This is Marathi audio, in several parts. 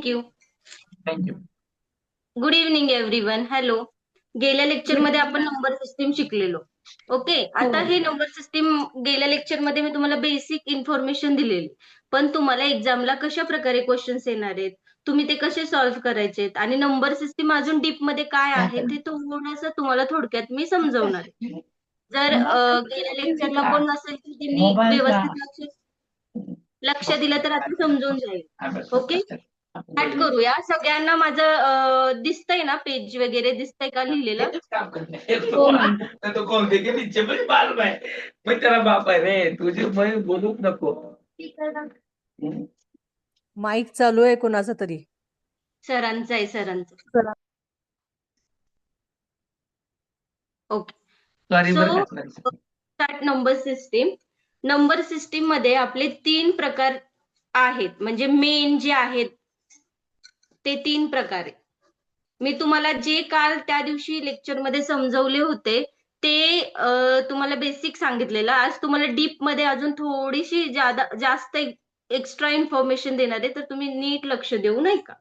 Thank you. Thank you. Good evening everyone. Hello. गेल्या लेक्चरमध्ये आपण नंबर सिस्टीम शिकलेलो. ओके. हो. आता हे नंबर सिस्टीम गेल्या लेक्चरमध्ये मी तुम्हाला बेसिक इन्फॉर्मेशन दिलेली. पण तुम्हाला एक्झामला कशा प्रकारे क्वेश्चन्स येणार आहेत, तुम्ही ते कसे सॉल्व्ह करायचेत आणि नंबर सिस्टीम अजून डीप मध्ये काय आहे ते थोडंसं तुम्हाला थोडक्यात मी समजवणार आहे. जर गेल्या लेक्चरला कोण नसेल तर त्यांनी मोबाईलचा व्यवस्थित लक्ष दिलं तर आता समजून जाईल. ओके. स्टार्ट बोलली. करूया. सगळ्यांना माझं दिसतंय ना, पेज वगैरे दिसतंय का लिहिलेलं? तेच काम करते हो मॅम. तो कोणते की नीचे पण बाल आहे. मग त्याला बाप आहे रे तुझे मग बोलूच नको. माईक चालू आहे कोणाचा तरी. सरांचं आहे, सरांचं. चला. ओके. सॉरी सो बरं का. Start number system. Number system मध्ये आपले 3 प्रकार आहेत, म्हणजे मेन जे आहेत ते 3 प्रकार आहेत. मी तुम्हाला जे काल त्या दिवशी लेक्चरमध्ये समजवले होते ते तुम्हाला बेसिक सांगितलेलं. आज तुम्हाला डीप मध्ये अजून थोडीशी जास्त एक्स्ट्रा इन्फॉर्मेशन देणार आहे, तर तुम्ही नीट लक्ष देऊ नाही का.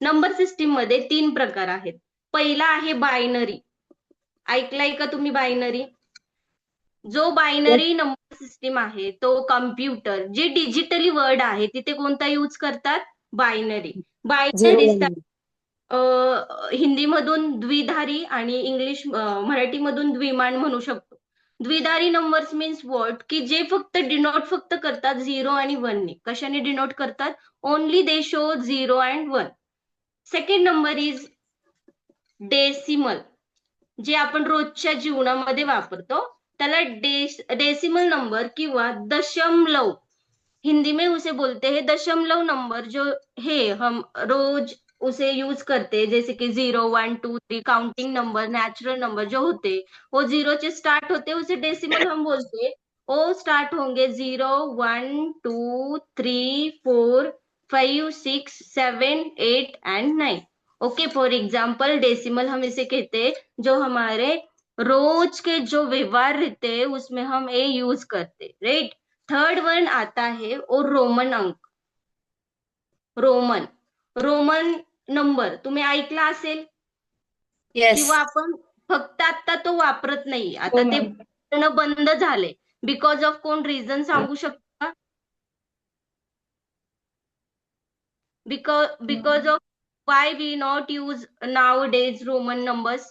नंबर सिस्टीम मध्ये 3 प्रकार आहेत. पहिला आहे बायनरी. ऐकलाय का तुम्ही बायनरी? जो बायनरी नंबर सिस्टीम आहे तो कम्प्युटर जे डिजिटली वर्ड आहे तिथे कोणता यूज करतात? बायनरी. Zero binary one. हिंदीमधून द्विधारी आणि इंग्लिश मराठीमधून द्विमान म्हणू शकतो. द्विधारी नंबर्स मीन्स व्हॉट, की जे फक्त डिनोट फक्त करतात 0 आणि 1 ने. कशाने डिनोट करतात? Only they show 0 and 1. Second number is decimal, जे आपण रोजच्या जीवनामध्ये वापरतो त्याला डेसिमल नंबर किंवा दशमलव, हिंदी में उसे बोलते हैं दशमलव नंबर, जो है हम रोज उसे यूज करते हैं, जैसे कि 0 1 2 3 काउंटिंग नंबर, नेचुरल नंबर जो होते वो 0 से स्टार्ट होते, उसे डेसिमल हम बोलते हैं. वो स्टार्ट होंगे 0 1 2 3 4 5 6 7 8 and 9. Okay. For example decimal हम इसे कहते हैं जो हमारे रोज के जो व्यवहार रहते हैं उसमें हम ये यूज करते, राइट. थर्ड वन आता है और रोमन अंक. रोमन रोमन नंबर तुम्ही ऐकला असेल येस. किंवा आपण फक्त आता तो वापरत नाही, हो आता ते मॅम. बंद झाले. बिकॉज ऑफ कोण रिझन सांगू शकता? Because of why we not use nowadays Roman numbers?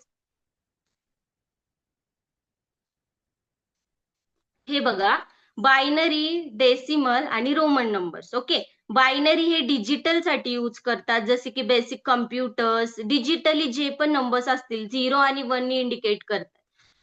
हे बघा, बायनरी, डेसिमल आणि रोमन नंबर्स. ओके. बायनरी हे डिजिटल साठी यूज करतात, जसे की बेसिक कम्प्युटर्स डिजिटली जे पण नंबर्स असतील 0 आणि 1 ने इंडिकेट करतात.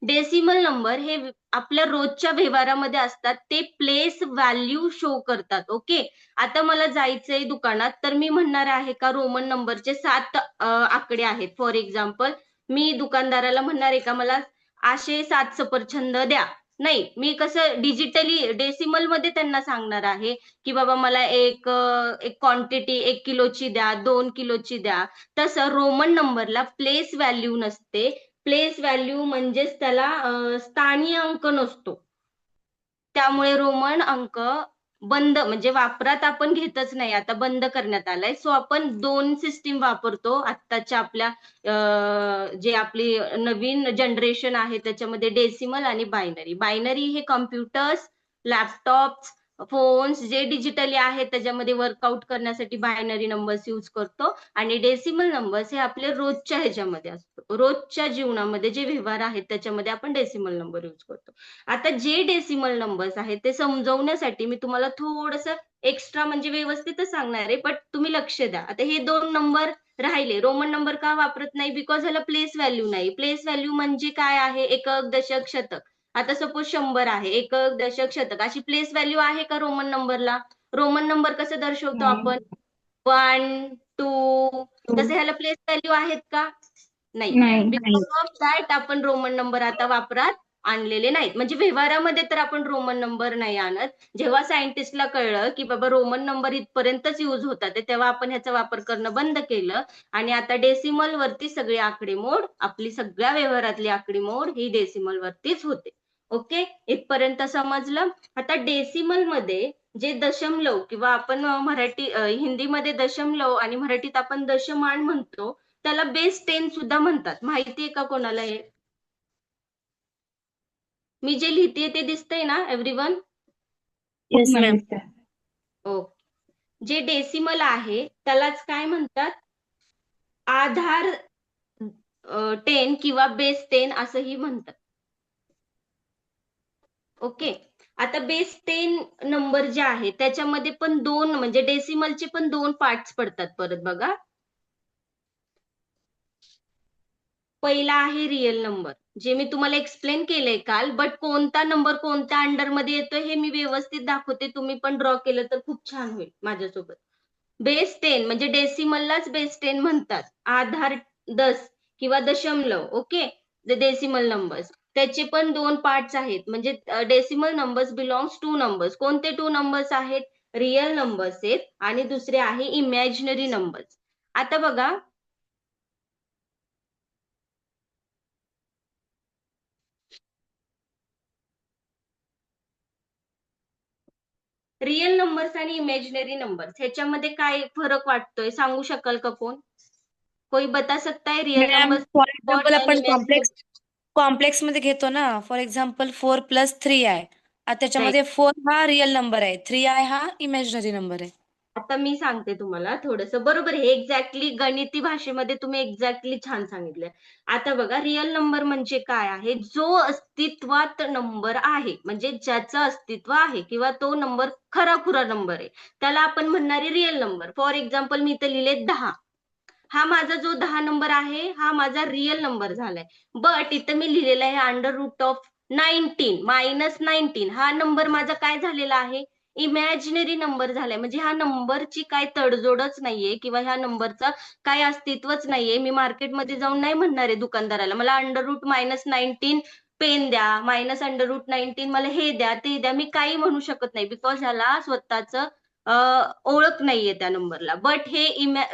डेसिमल नंबर हे आपल्या रोजच्या व्यवहारामध्ये असतात, ते प्लेस व्हॅल्यू शो करतात. ओके. आता मला जायचंय दुकानात, तर मी म्हणणार आहे का रोमन नंबरचे 7 आकडे आहेत. फॉर एक्झाम्पल मी दुकानदाराला म्हणणार आहे का मला असे 7 सफरचंद द्या. नाही, मी कसं डिजिटली डेसिमल मध्ये त्यांना सांगणार आहे की बाबा मला एक क्वांटिटी 1 किलोची द्या, 2 किलोची द्या. तसं रोमन नंबरला प्लेस व्हॅल्यू नसते. प्लेस व्हॅल्यू म्हणजेच त्याला स्थानीय अंक नसतो. त्यामुळे रोमन अंक बंद, म्हणजे वापरात आपण घेतच नाही, आता बंद करण्यात आलाय. सो आपण 2 सिस्टीम वापरतो आत्ताच्या आपल्या जे आपली नवीन जनरेशन आहे त्याच्यामध्ये, डेसिमल आणि बायनरी. बायनरी हे कम्प्युटर्स, लॅपटॉप्स, फोन्स जे डिजिटली आहेत त्याच्यामध्ये वर्कआउट करण्यासाठी बायनरी नंबर्स यूज करतो. आणि डेसिमल नंबर्स हे आपले रोजच्या ह्याच्यामध्ये असतो, रोजच्या जीवनामध्ये जे व्यवहार आहेत त्याच्यामध्ये आपण डेसिमल नंबर यूज करतो. आता जे डेसिमल नंबर्स आहेत ते समजवण्यासाठी मी तुम्हाला थोडस एक्स्ट्रा म्हणजे व्यवस्थितच सांगणार आहे, बट तुम्ही लक्ष द्या. आता हे 2 नंबर राहिले. रोमन नंबर का वापरत नाही? बिकॉज ह्याला प्लेस व्हॅल्यू नाही. प्लेस व्हॅल्यू म्हणजे काय आहे? एकक, दशक, शतक. आता सपोज 100 आहे, एकक, दशक, शतक अशी प्लेस व्हॅल्यू आहे का रोमन नंबरला? रोमन नंबर कसं दर्शवतो आपण? 1 2. तसे ह्याला प्लेस व्हॅल्यू आहेत का? नाही. नाही. बिकॉज ऑफ दॅट आपण रोमन नंबर आता वापरात आणलेले नाहीत. म्हणजे व्यवहारामध्ये तर आपण रोमन नंबर नाही आणत. जेव्हा सायंटिस्टला कळलं की बाबा रोमन नंबर इथपर्यंतच यूज होतात तेव्हा आपण ह्याचा वापर करणं बंद केलं. आणि आता डेसिमल वरती सगळी आकडेमोड, आपली सगळ्या व्यवहारातली आकडेमोड ही डेसिमल वरतीच होते. ओके. इथपर्यंत समजलं. आता डेसिमल मध्ये जे दशमलव किंवा आपण हिंदीमध्ये दशमलव आणि मराठीत आपण दशमान म्हणतो, त्याला बेस 10 सुद्धा म्हणतात. माहितीये का कोणाला हे? मी जे लिहितेय ते दिसतंय ना एव्हरीवन? येस मला मॅम. दिसतंय. ओके. जे डेसिमल आहे त्यालाच काय म्हणतात? आधार 10 किंवा बेस 10 असंही म्हणतात. ओके. आता बेस 10 नंबर जे आहे त्याच्यामध्ये पण दोन म्हणजे डेसिमलचे पण दोन पार्ट्स पडतात परत बघा. पहिला आहे रिअल नंबर, जे मी तुम्हाला एक्सप्लेन केलंय काल, बट कोणता नंबर कोणत्या अंडरमध्ये येतोय हे मी व्यवस्थित दाखवते. तुम्ही पण ड्रॉ केलं तर खूप छान होईल माझ्यासोबत. बेस 10 म्हणजे डेसिमललाच बेस 10 म्हणतात. आधार 10 किंवा दशमलव. ओके. द डेसिमल नंबर्स त्याचे पण दोन पार्ट्स आहेत. म्हणजे decimal numbers belongs two numbers. कोणते टू नंबर्स आहेत? रिअल नंबर्स आहेत आणि दुसरे आहे इमॅजिनरी नंबर्स. आता बघा, रिअल नंबर्स आणि इमॅजिनरी नंबर्स ह्याच्यामध्ये काय फरक वाटतोय सांगू शकाल का कोण? कोई बता सकता है real ma'am numbers for example and आपण imaginary? कॉम्प्लेक्स मध्ये घेतो ना. फॉर एक्झाम्पल 4+3 आहे. आता त्याच्यामध्ये Right. 4 हा रिअल नंबर आहे, 3i हा इमॅजिनरी नंबर आहे. आता मी सांगते तुम्हाला थोडंसं. बरोबर, हे एक्झॅक्टली गणिती भाषेमध्ये तुम्ही एक्झॅक्टली छान सांगितलंय. आता बघा, रिअल नंबर म्हणजे काय आहे? जो अस्तित्वात नंबर आहे, म्हणजे ज्याचं अस्तित्व आहे किंवा तो नंबर खरा नंबर आहे, त्याला आपण म्हणणारे रिअल नंबर. फॉर एक्झाम्पल मी इथे लिहिले 10. हा माझा जो 10 नंबर आहे हा माझा रिअल नंबर झालाय. बट इथं मी लिहिलेला आहे √19 -19 हा नंबर माझा काय झालेला आहे? इमॅजिनरी नंबर झालाय. म्हणजे ह्या नंबरची काय तडजोडच नाहीये किंवा ह्या नंबरचा काय अस्तित्वच नाहीये. मी मार्केटमध्ये जाऊन नाही म्हणणार आहे दुकानदाराला मला √-19 पेन द्या, -√19 मला हे द्या ते द्या. मी काही म्हणू शकत नाही बिकॉज ह्याला स्वतःचं ओळख नाहीये त्या नंबरला. बट हे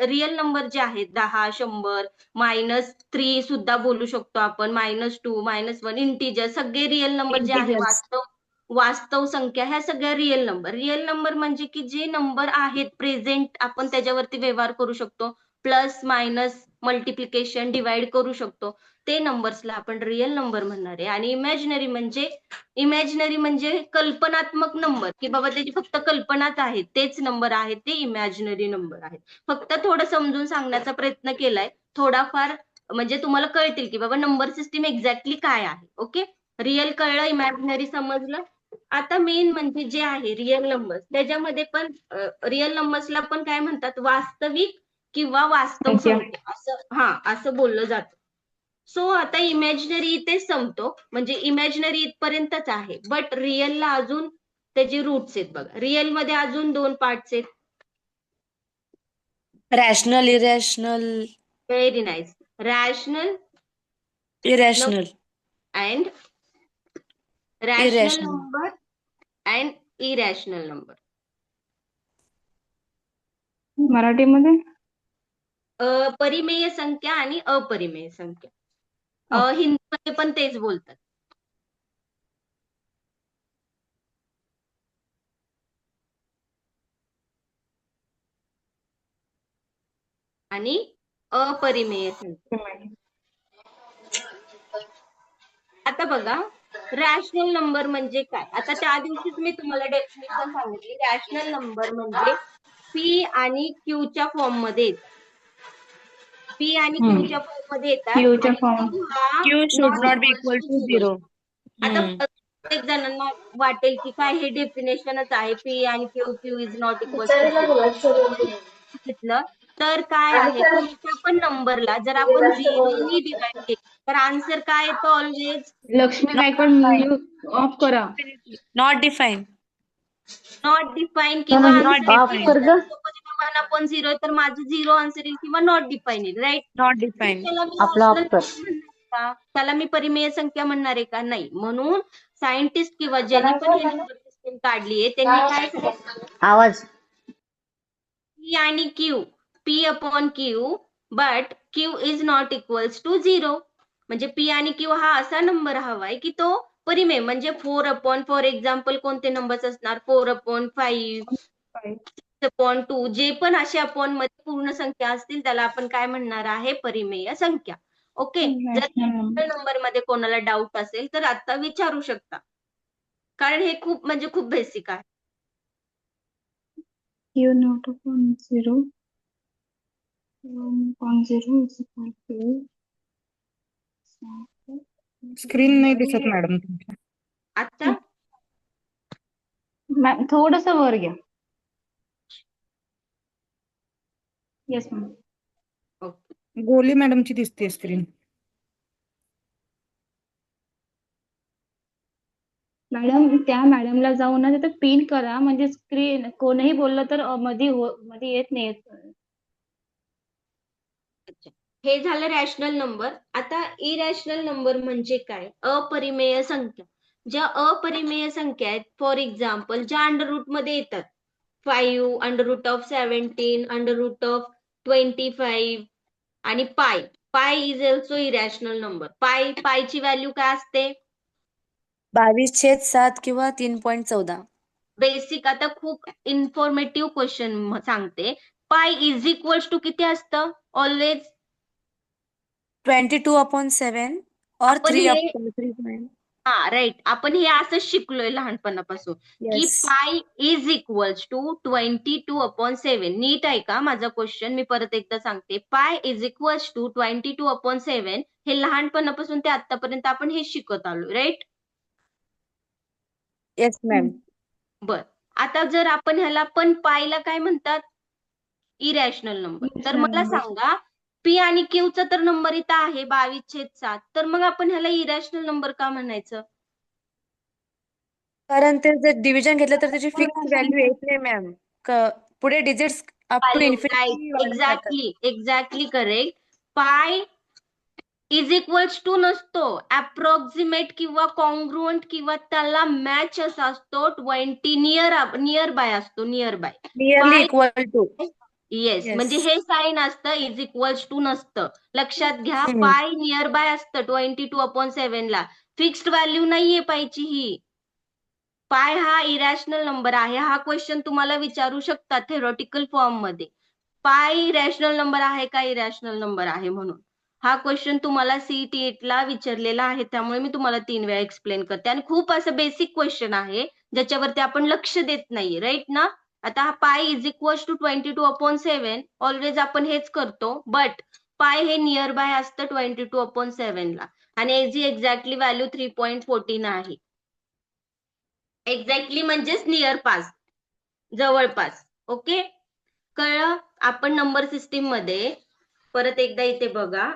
रिअल नंबर जे आहेत 10, 100, -3 सुद्धा बोलू शकतो आपण, -2, -1, इंटिजर, सगळे रिअल नंबर जे आहे Integers. वास्तव संख्या, ह्या सगळ्या रिअल नंबर. रिअल नंबर म्हणजे की जे नंबर आहेत प्रेझेंट आपण त्याच्यावरती व्यवहार करू शकतो. प्लस मायनस मल्टिप्लिकेशन डिवाइड करू शकतो. ते नंबर्सला आपण रिअल नंबर म्हणणार आहे. आणि इमॅजिनरी म्हणजे कल्पनात्मक नंबर, की बाबा त्याची फक्त कल्पनाच आहेत, तेच नंबर आहेत, ते इमॅजिनरी नंबर आहेत. फक्त थोडं समजून सांगण्याचा प्रयत्न केलाय. थोडाफार म्हणजे तुम्हाला कळतील की बाबा नंबर सिस्टीम एक्झॅक्टली काय आहे. ओके. रिअल कळलं, इमॅजिनरी समजलं. आता मेन म्हणजे जे आहे रिअल नंबर्स, त्याच्यामध्ये पण रिअल नंबर्सला पण काय म्हणतात? वास्तविक किंवा वास्तव संख्या. संख्या असं बोललं जातं. सो आता इमॅजिनरी इथेच संपतो, म्हणजे इमॅजिनरी इथपर्यंतच आहे. बट रिअलला अजून त्याचे रूट्स आहेत बघा. रिअल मध्ये अजून दोन पार्ट्स आहेत. Rational, irrational. Very nice. Rational irrational. And rational Irrational. Number and irrational number. मराठीमध्ये परिमेय संख्या आणि अपरिमेय संख्या. Okay. हिंदीमध्ये पण तेच बोलतात. आणि अपरिमेय संख्या. आता बघा, रॅशनल नंबर म्हणजे काय? आता त्या दिवशीच मी तुम्हाला डेफिनेशन सांगितली. रॅशनल नंबर म्हणजे पी आणि क्यूच्या फॉर्म मध्ये येतात. पी आणि क्यूच्या फॉर्म मध्ये येतात. क्यूच्या आणि फॉर्म. Q हा Q should not not be equals equal to to zero. 0. आता प्रत्येक जणांना वाटेल की काय हे डेफिनेशनच आहे, पी आणि Q is not equals to zero. तर काय आहे, कोणत्या पण नंबरला जर आपण झिरोनी डिवाइड केलं तर आन्सर काय येतो always? Lakshmi Gaikwad mute of करा. Not defined. नॉट डिफाईन किंवा Not आन्सर defined. आपण 0 आहे तर माझं 0 आन्सर येईल किंवा नॉट डिफाईन येईल. राईट. Not defined. त्याला मी रॅशनल का? त्याला मी परिमेय संख्या म्हणणार आहे का? नाही. म्हणून सायंटिस्ट किंवा ज्यांनी पण ही नंबर सिस्टीम काढली आहे त्यांनी काय सांगितलं? आवाज पी आणि Q, P upon Q, but Q is not equals to 0. म्हणजे पी आणि क्यू हा असा नंबर हवाय की तो परिमेय म्हणजे 4/, फॉर एक्झाम्पल कोणते नंबर्स असणार 4/5, 6/2, जे पण असे अपॉन मध्ये पूर्ण संख्या असतील त्याला आपण काय म्हणणार आहे परिमेय संख्या. ओके. जर रॅशनल नंबर. नंबर मध्ये कोणाला डाऊट असेल तर आता विचारू शकता, कारण हे खूप म्हणजे खूप बेसिक आहे. Q naught upon 0. 1 upon 0 is equal to. Screen नाही दिसत मॅडम तुमच्या. आता मॅम थोडस वर घ्या. Yes ma'am. गोली मॅडमची दिसते स्क्रीन. मॅडम त्या मॅडमला जाऊन ना तिथे पिन करा, म्हणजे स्क्रीन कोणीही बोललं तर मध्ये येत नाही. हे झालं रॅशनल नंबर. आता इरॅशनल नंबर म्हणजे काय? अपरिमेय संख्या. ज्या अपरिमेय संख्या आहेत, फॉर एक्झाम्पल ज्या अंडर रूट मध्ये येतात, 5, √17, √25 आणि pi. Pi is also irrational number. पायची व्हॅल्यू काय असते? 22/7 किंवा 3.14. बेसिक. आता खूप इन्फॉर्मेटिव्ह क्वेश्चन सांगते. पाय इज इक्वल्स टू किती असतं ऑलवेज? 22/7 और आपण 3 हे 3. हा राईट, आपण हे असंच शिकलोय लहानपणापासून की येस. पाय इज इक्वल्स टू 22/7. नीट आहे का माझा क्वेश्चन? मी परत एकदा सांगते. पाय इज इक्वल्स टू 22/7. हे लहानपणापासून ते आतापर्यंत आपण हे शिकत आलो, राईट? Yes ma'am. बर. आता जर आपण ह्याला पण पायला काय म्हणतात? Irrational number. तर मला सांगा, पी आणि क्यूचा तर नंबर इथं आहे 22/7, तर मग आपण ह्याला इरॅशनल नंबर का म्हणायचं? कारण ते जर डिव्हिजन घेतलं तर त्याची फिक्स व्हॅल्यू येत नाही मॅम. पुढे digits up to value infinity right, वाढत जातात. Exactly correct. Pi is equals to नसतो, अप्रॉक्सिमेट किंवा कॉन्ग्रुएंट किंवा त्याला मॅच असा असतो 20 नियर बाय असतो, near by. Nearly equal to. Yes, Yes. म्हणजे हे साइन असतं, इज इक्वल्स टू नसतं. लक्षात घ्या, पाय नियर बाय असतं 22/7 ला. फिक्स्ड व्हॅल्यू नाहीये पायची ही. पाय हा इरॅशनल नंबर आहे. हा क्वेश्चन तुम्हाला विचारू शकतात थेरॉटिकल फॉर्म मध्ये. पाय रॅशनल नंबर आहे का इरॅशनल नंबर आहे म्हणून. हा क्वेश्चन तुम्हाला CET ला विचारलेला आहे, त्यामुळे मी तुम्हाला 3 वेळा एक्सप्लेन करते. आणि खूप असं बेसिक क्वेश्चन आहे ज्याच्यावरती आपण लक्ष देत नाही, राईट ना? आता हा पाय इज इक्वल्स टू 22/7 ऑलवेज आपण हेच करतो, बट पाय हे नियर बाय असतं 22/7 ला, आणि याची एक्झॅक्टली व्हॅल्यू 3.14 आहे. एक्झॅक्टली म्हणजेच नियर पास, जवळपास. ओके, कळलं? आपण नंबर सिस्टीम मध्ये परत एकदा इथे बघा,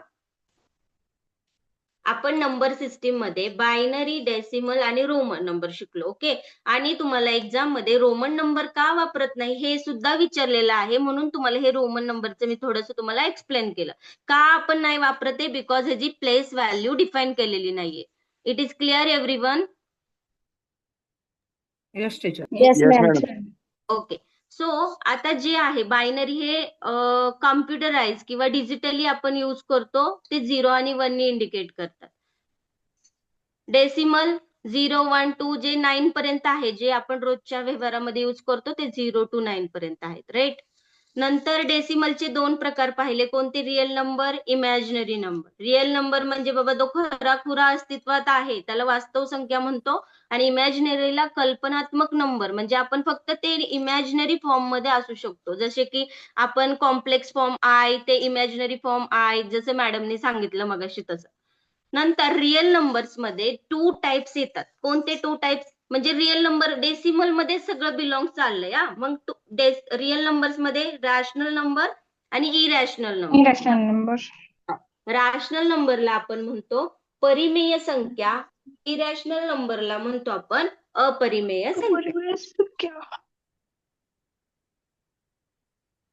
आपण नंबर सिस्टीम मध्ये बायनरी, डेसिमल आणि रोमन नंबर शिकलो. ओके, आणि तुम्हाला एक्झाम मध्ये रोमन नंबर का वापरत नाही हे सुद्धा विचारलेलं आहे, म्हणून तुम्हाला हे रोमन नंबरचं मी थोडंसं तुम्हाला एक्सप्लेन केलं. का आपण नाही वापरत आहे? बिकॉज ह्याची प्लेस व्हॅल्यू डिफाईन केलेली नाहीये. It is clear everyone? Yes teacher. Yes ma'am. Okay, so आता जे आहे बायनरी हे कॉम्प्युटराइज किंवा डिजिटली आपण यूज करतो, ते 0 आणि 1 ने इंडिकेट करतात. डेसिमल 0, 1, 2 जे 9 पर्यंत आहे, जे आपण रोजच्या व्यवहारामध्ये यूज करतो, ते 0 to 9 पर्यंत आहेत, राईट? नंतर डेसिमलचे 2 प्रकार पाहिले, कोणते? Real number, imaginary number. Real number म्हणजे बाबा तो खराखुरा अस्तित्वात आहे, त्याला वास्तव संख्या म्हणतो. आणि इमॅजिनरीला कल्पनात्मक नंबर, म्हणजे आपण फक्त ते इमॅजिनरी फॉर्म मध्ये असू शकतो. जसे की आपण कॉम्प्लेक्स फॉर्म आय, ते इमॅजिनरी फॉर्म आय, जसं मॅडमने सांगितलं मगाशी तसं. नंतर रिअल नंबर्स मध्ये 2 टाइप्स येतात. कोणते 2 टाइप्स? म्हणजे रिअल नंबर डेसिमल मध्ये सगळं बिलॉंग चाललंय. मग रिअल नंबर्स मध्ये रॅशनल नंबर आणि irrational number. Irrational number. Rational नंबरला आपण म्हणतो परिमेय संख्या, इरॅशनल नंबरला म्हणतो आपण अपरिमेय संख्या.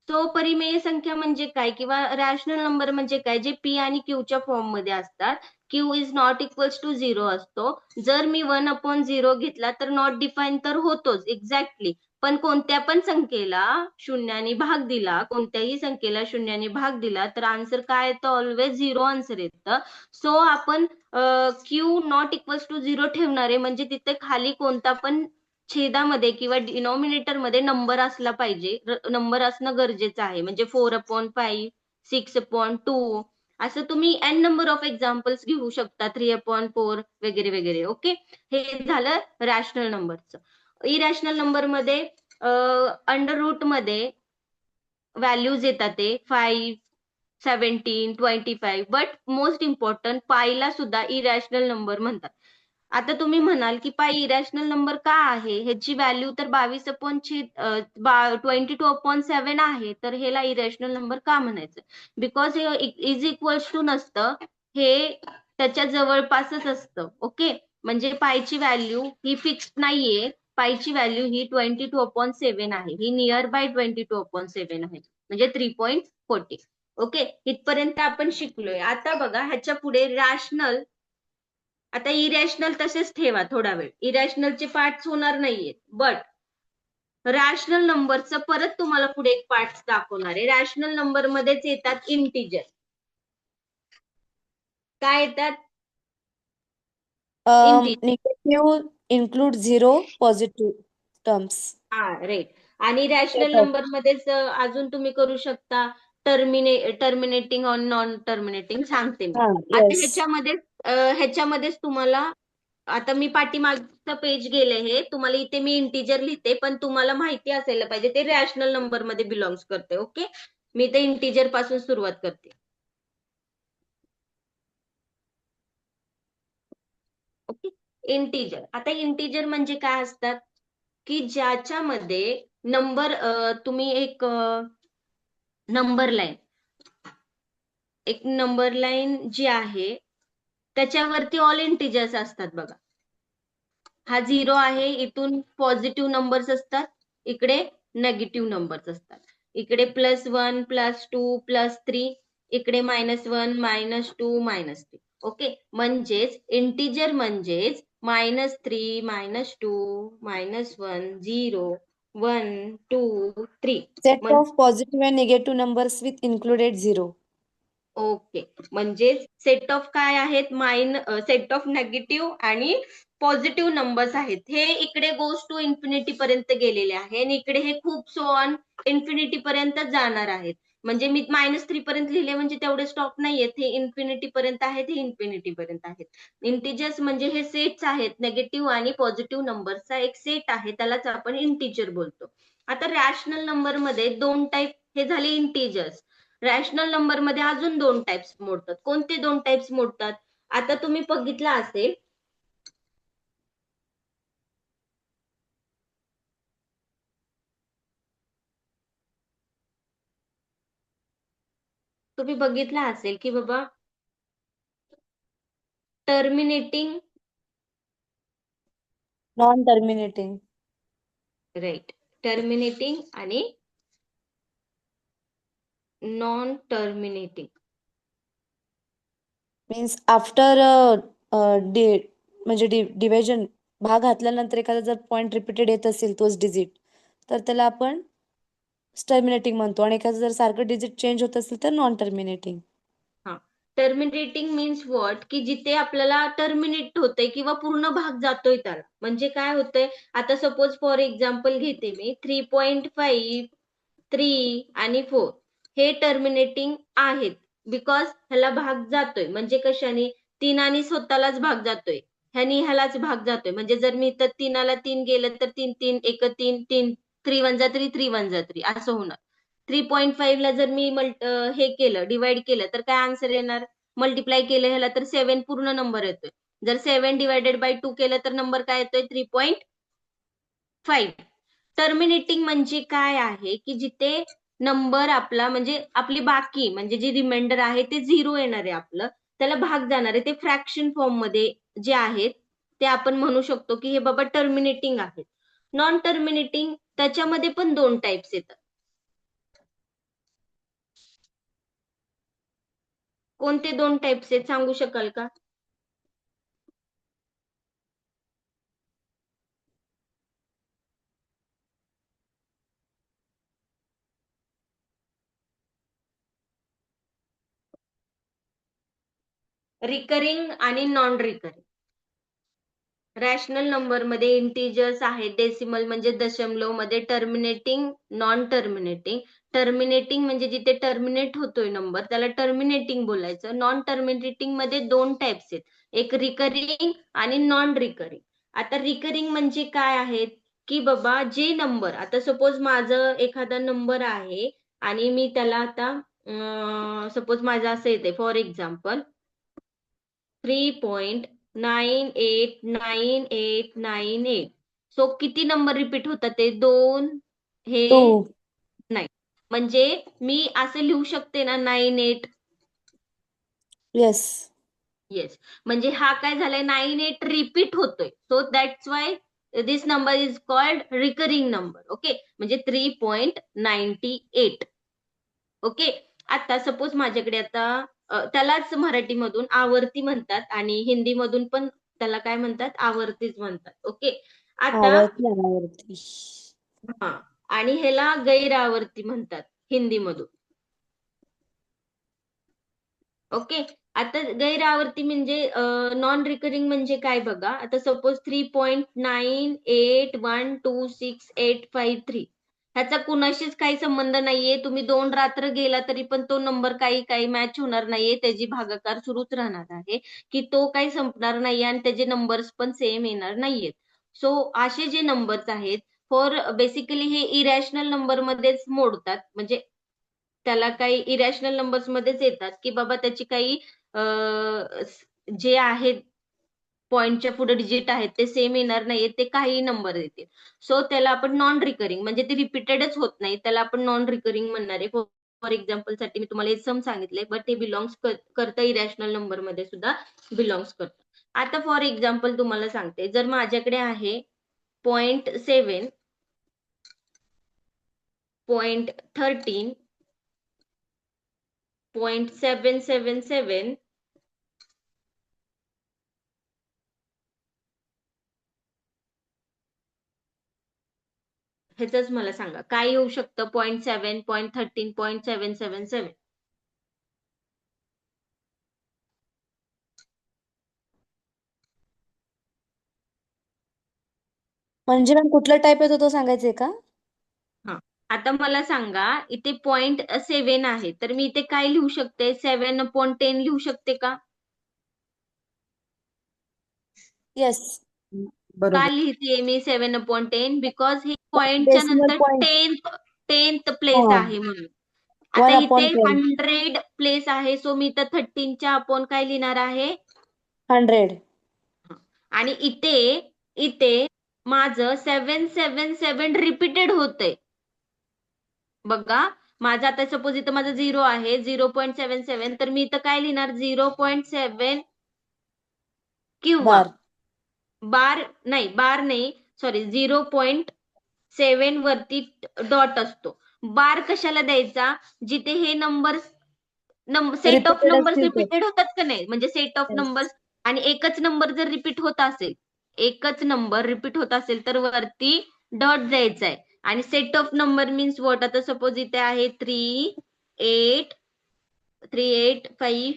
तो परिमेय संख्या म्हणजे काय किंवा रॅशनल नंबर म्हणजे काय? जे पी आणि क्यूच्या फॉर्म मध्ये असतात. Q is not equals to 0 असतो. जर मी 1/0 घेतला तर नॉट डिफाईन तर होतोच, एक्झॅक्टली. पण कोणत्या पण संख्येला शून्याने भाग दिला, कोणत्याही संख्येला शून्याने भाग दिला तर आन्सर काय येतं? ऑलवेज झिरो आन्सर येतं. सो आपण Q not equals to zero ठेवणार आहे, म्हणजे तिथे खाली कोणता पण छेदामध्ये किंवा डिनॉमिनेटर मध्ये नंबर असला पाहिजे, नंबर असणं गरजेचं आहे. म्हणजे 4/5, 6/2 असं तुम्ही n नंबर ऑफ एक्झाम्पल्स घेऊ शकता, 3/4 वगैरे वगैरे. ओके, हे झालं रॅशनल नंबरचं. इरॅशनल नंबर मध्ये अंडर रूट मध्ये व्हॅल्यूज येतात ते 5, 17, 25, बट मोस्ट इम्पॉर्टंट पायला सुद्धा इरॅशनल नंबर म्हणतात. आता तुम्ही म्हणाल की पाय इरॅशनल नंबर का आहे? ह्याची व्हॅल्यू तर 22/7 आहे, तर ह्याला इरॅशनल नंबर का म्हणायचं? बिकॉज हे इज इक्वल्स टू नसतं, हे त्याच्या जवळपासच असतं. ओके, म्हणजे पायची व्हॅल्यू ही फिक्स नाहीये, पायची व्हॅल्यू ही 22/7 आहे, ही नियर बाय 22/7 आहे, म्हणजे 3.40. ओके, इथपर्यंत आपण शिकलोय. आता बघा ह्याच्या पुढे रॅशनल. आता इरॅशनल तसेच ठेवा थोडा वेळ, इरॅशनलचे पार्ट्स होणार नाहीयेत, बट रॅशनल नंबरचं परत तुम्हाला पुढे एक पार्ट्स दाखवणार आहे. रॅशनल नंबर मध्येच येतात इंटिजर. काय येतात? Integer. Negative include zero positive terms. हा, राईट. आणि रॅशनल नंबर मध्येच अजून तुम्ही करू शकता टर्मिनेटिंग ऑन नॉन टर्मिनेटिंग, सांगते मी. हा, आता येस. ह्याच्यामध्येच तुम्हाला, आता मी पाठीमागचं पेज गेले, हे तुम्हाला इथे मी इंटिजर लिहिते, पण तुम्हाला माहिती असायला पाहिजे ते रॅशनल नंबर मध्ये बिलॉंग्स करते. ओके, मी ते इंटिजर पासून सुरुवात करते. Okay, integer. आता इंटिजर म्हणजे काय असतात की ज्याच्यामध्ये नंबर, तुम्ही एक नंबर लाईन जी आहे त्याच्यावरती ऑल इंटिजर्स असतात बघा. हा 0 आहे, इथून पॉझिटिव्ह नंबर्स असतात, इकडे नेगेटिव्ह नंबर्स असतात, इकडे +1, +2, +3, इकडे -1, -2, -3. ओके, म्हणजेच इंटिजर म्हणजेच -3, -2, -1, 0, 1, 2, 3. Set of positive and negative numbers with included zero. Okay, म्हणजे सेट ऑफ काय आहेत? सेट ऑफ नेगेटिव्ह आणि पॉझिटिव्ह नंबर्स आहेत. हे इकडे गोज टू इन्फिनिटी पर्यंत गेलेले आहे आणि इकडे हे खूप सो ऑन इन्फिनिटी पर्यंत जाणार आहेत. म्हणजे मी -3 पर्यंत लिहिले, म्हणजे तेवढे स्टॉप नाहीयेत, हे इन्फिनिटी पर्यंत आहेत, हे इन्फिनिटी पर्यंत आहेत. इंटिजर्स म्हणजे हे सेट्स आहेत, नेगेटिव्ह आणि पॉझिटिव्ह नंबरचा एक सेट आहे, त्यालाच आपण इंटिजर बोलतो. आता रॅशनल नंबर मध्ये 2 टाईप, हे झाले इंटिजर्स. रॅशनल नंबर मध्ये अजून 2 टाइप्स मोडतात. कोणते 2 टाइप्स मोडतात? आता तुम्ही बघितलं असेल, की बाबा terminating, non terminating right, terminating आणि नॉन टर्मिनेटिंग. मीन्स आफ्टर म्हणजे डिव्हिजन, भाग घातल्यानंतर एखादा जर पॉइंट रिपीटेड येत असेल तोच डिजिट, तर त्याला आपण टर्मिनेटिंग म्हणतो, आणि एखादं जर सारखं डिजिट चेंज होत असेल तर नॉन टर्मिनेटिंग. हा, टर्मिनेटिंग मीन्स व्हॉट? की जिथे आपल्याला टर्मिनेट होतंय किंवा पूर्ण भाग जातोय त्याला. म्हणजे काय होतंय, आता सपोज फॉर एक्झाम्पल घेते मी, 3.5, 3 आणि 4 हे टर्मिनेटिंग आहेत, बिकॉज ह्याला भाग जातोय. म्हणजे कशाने? 3 आणि स्वतःलाच भाग जातोय, ह्यानी ह्यालाच भाग जातोय. म्हणजे जर मी तर 3ला 3 गेलं तर 3, 3, 1, 3, 3, 3 1 जा 3, 3 1 जा 3 असं होणार. 3.5 ला जर मी हे केलं, डिवाइड केलं, तर काय आन्सर येणार? मल्टिप्लाय केलं ह्याला तर 7 पूर्ण नंबर येतोय. जर 7 डिवायडेड बाय 2 केलं तर नंबर काय येतोय? 3.5. टर्मिनेटिंग म्हणजे काय आहे? की जिथे नंबर आपला, म्हणजे आपली बाकी, म्हणजे जे रिमाइंडर आहे ते 0 येणार आहे आपलं, त्याला भाग जाणार आहे, ते फ्रॅक्शन फॉर्म मध्ये जे आहेत ते आपण म्हणू शकतो की हे बाबा टर्मिनेटिंग आहेत. नॉन टर्मिनेटिंग, त्याच्यामध्ये पण 2 टाइप्स येतात. कोणते 2 टाइप्स आहेत सांगू शकाल का? रिकरिंग आणि नॉन रिकरिंग. रॅशनल नंबर मध्ये इंटिजर्स आहेत, डेसिमल म्हणजे दशमलव मध्ये, टर्मिनेटिंग, नॉन टर्मिनेटिंग. टर्मिनेटिंग म्हणजे जिथे टर्मिनेट होतोय नंबर त्याला टर्मिनेटिंग बोलायचं. नॉन टर्मिनेटिंग मध्ये दोन टाइप्स आहेत, एक रिकरिंग आणि नॉन रिकरिंग. आता रिकरिंग म्हणजे काय आहेत की बाबा जे नंबर, आता सपोज माझं एखादा नंबर आहे आणि मी त्याला आता सपोज माझं असं येते फॉर एक्झाम्पल 3.989898. सो किती नंबर रिपीट होतात ते 2, हे 2. नाही. म्हणजे मी असं लिहू शकते ना 98. येस. येस, म्हणजे हा काय झालाय 98 रिपीट होतोय. So that's why this number is called recurring number. Okay, म्हणजे 3.98. ओके. आता सपोज माझ्याकडे आता त्यालाच मराठीमधून आवर्ती म्हणतात आणि हिंदीमधून पण त्याला काय म्हणतात, आवर्तीच म्हणतात. ओके. आता आवर्ती अनावर्ती. हा, आणि ह्याला गैरआवर्ती म्हणतात हिंदीमधून. ओके. आता गैरआवर्ती म्हणजे नॉन रिकरिंग म्हणजे काय बघा, आता सपोज 3.98126853 ह्याचा कुणाशीच काही संबंध नाहीये. तुम्ही 2 रात्र गेला तरी पण तो नंबर काही मॅच होणार नाहीये, त्याची भागाकार सुरूच राहणार आहे, की तो काही संपणार नाहीये आणि त्याचे नंबर्स पण सेम येणार नाहीयेत. सो असे जे नंबर्स आहेत फॉर बेसिकली हे इरॅशनल नंबर मध्येच मोडतात, म्हणजे त्याला काही इरॅशनल नंबर्स मध्येच येतात की बाबा त्याची काही जे आहेत पॉइंटच्या पुढे डिजिट आहेत ते सेम येणार नाहीये, ते काही नंबर येतील. सो त्याला आपण नॉन रिकरिंग, म्हणजे ते रिपीटेडच होत नाही, त्याला आपण नॉन रिकरिंग म्हणणार आहे. फॉर एक्झाम्पल साठी मी तुम्हाला सम सांगितले, बट हे बिलॉंग्स करतं इरॅशनल नंबर मध्ये सुद्धा बिलॉंग्स करतं. आता फॉर एक्झाम्पल तुम्हाला सांगते, जर माझ्याकडे आहे 0.7, 0.13, 0.777, ह्याच मला सांगा काय येऊ शकतं 0.7, 0.13, 0.777. म्हणजे मॅम कुठला टाईप येतो तो सांगायचंय का? हा, आता मला सांगा इथे 0.7 आहे, तर मी इथे काय लिहू शकते, 7/10 लिहू शकते का? येस. का बरोबर. लिहिते मी 7/10? बिकॉज हे पॉइंटच्या डेसिमल नंतर पॉइंट. 10th प्लेस हा. आहे म्हणून. आता 1/10. इथे 100 प्लेस आहे, सो मी तर 13च्या अपॉन काय लिहिणार आहे 100. आणि इथे इथे माझं 777 रिपीटेड होतंय. बघा, माझं आता सपोज इथं माझं 0 आहे 0.77, तर मी इथं काय लिहिणार 0.7 किंवा बार. बार नाही सॉरी 0.7 वरती डॉट असतो. बार कशाला द्यायचा, जिथे हे number set of repeated numbers असतील तर. रिपीटेड होतात का नाही, म्हणजे सेट ऑफ Yes. नंबर्स आणि एकच नंबर जर रिपीट होत असेल, एकच नंबर रिपीट होत असेल तर वरती डॉट द्यायचा आहे. आणि set of number means what, आता सपोज इथे आहे 385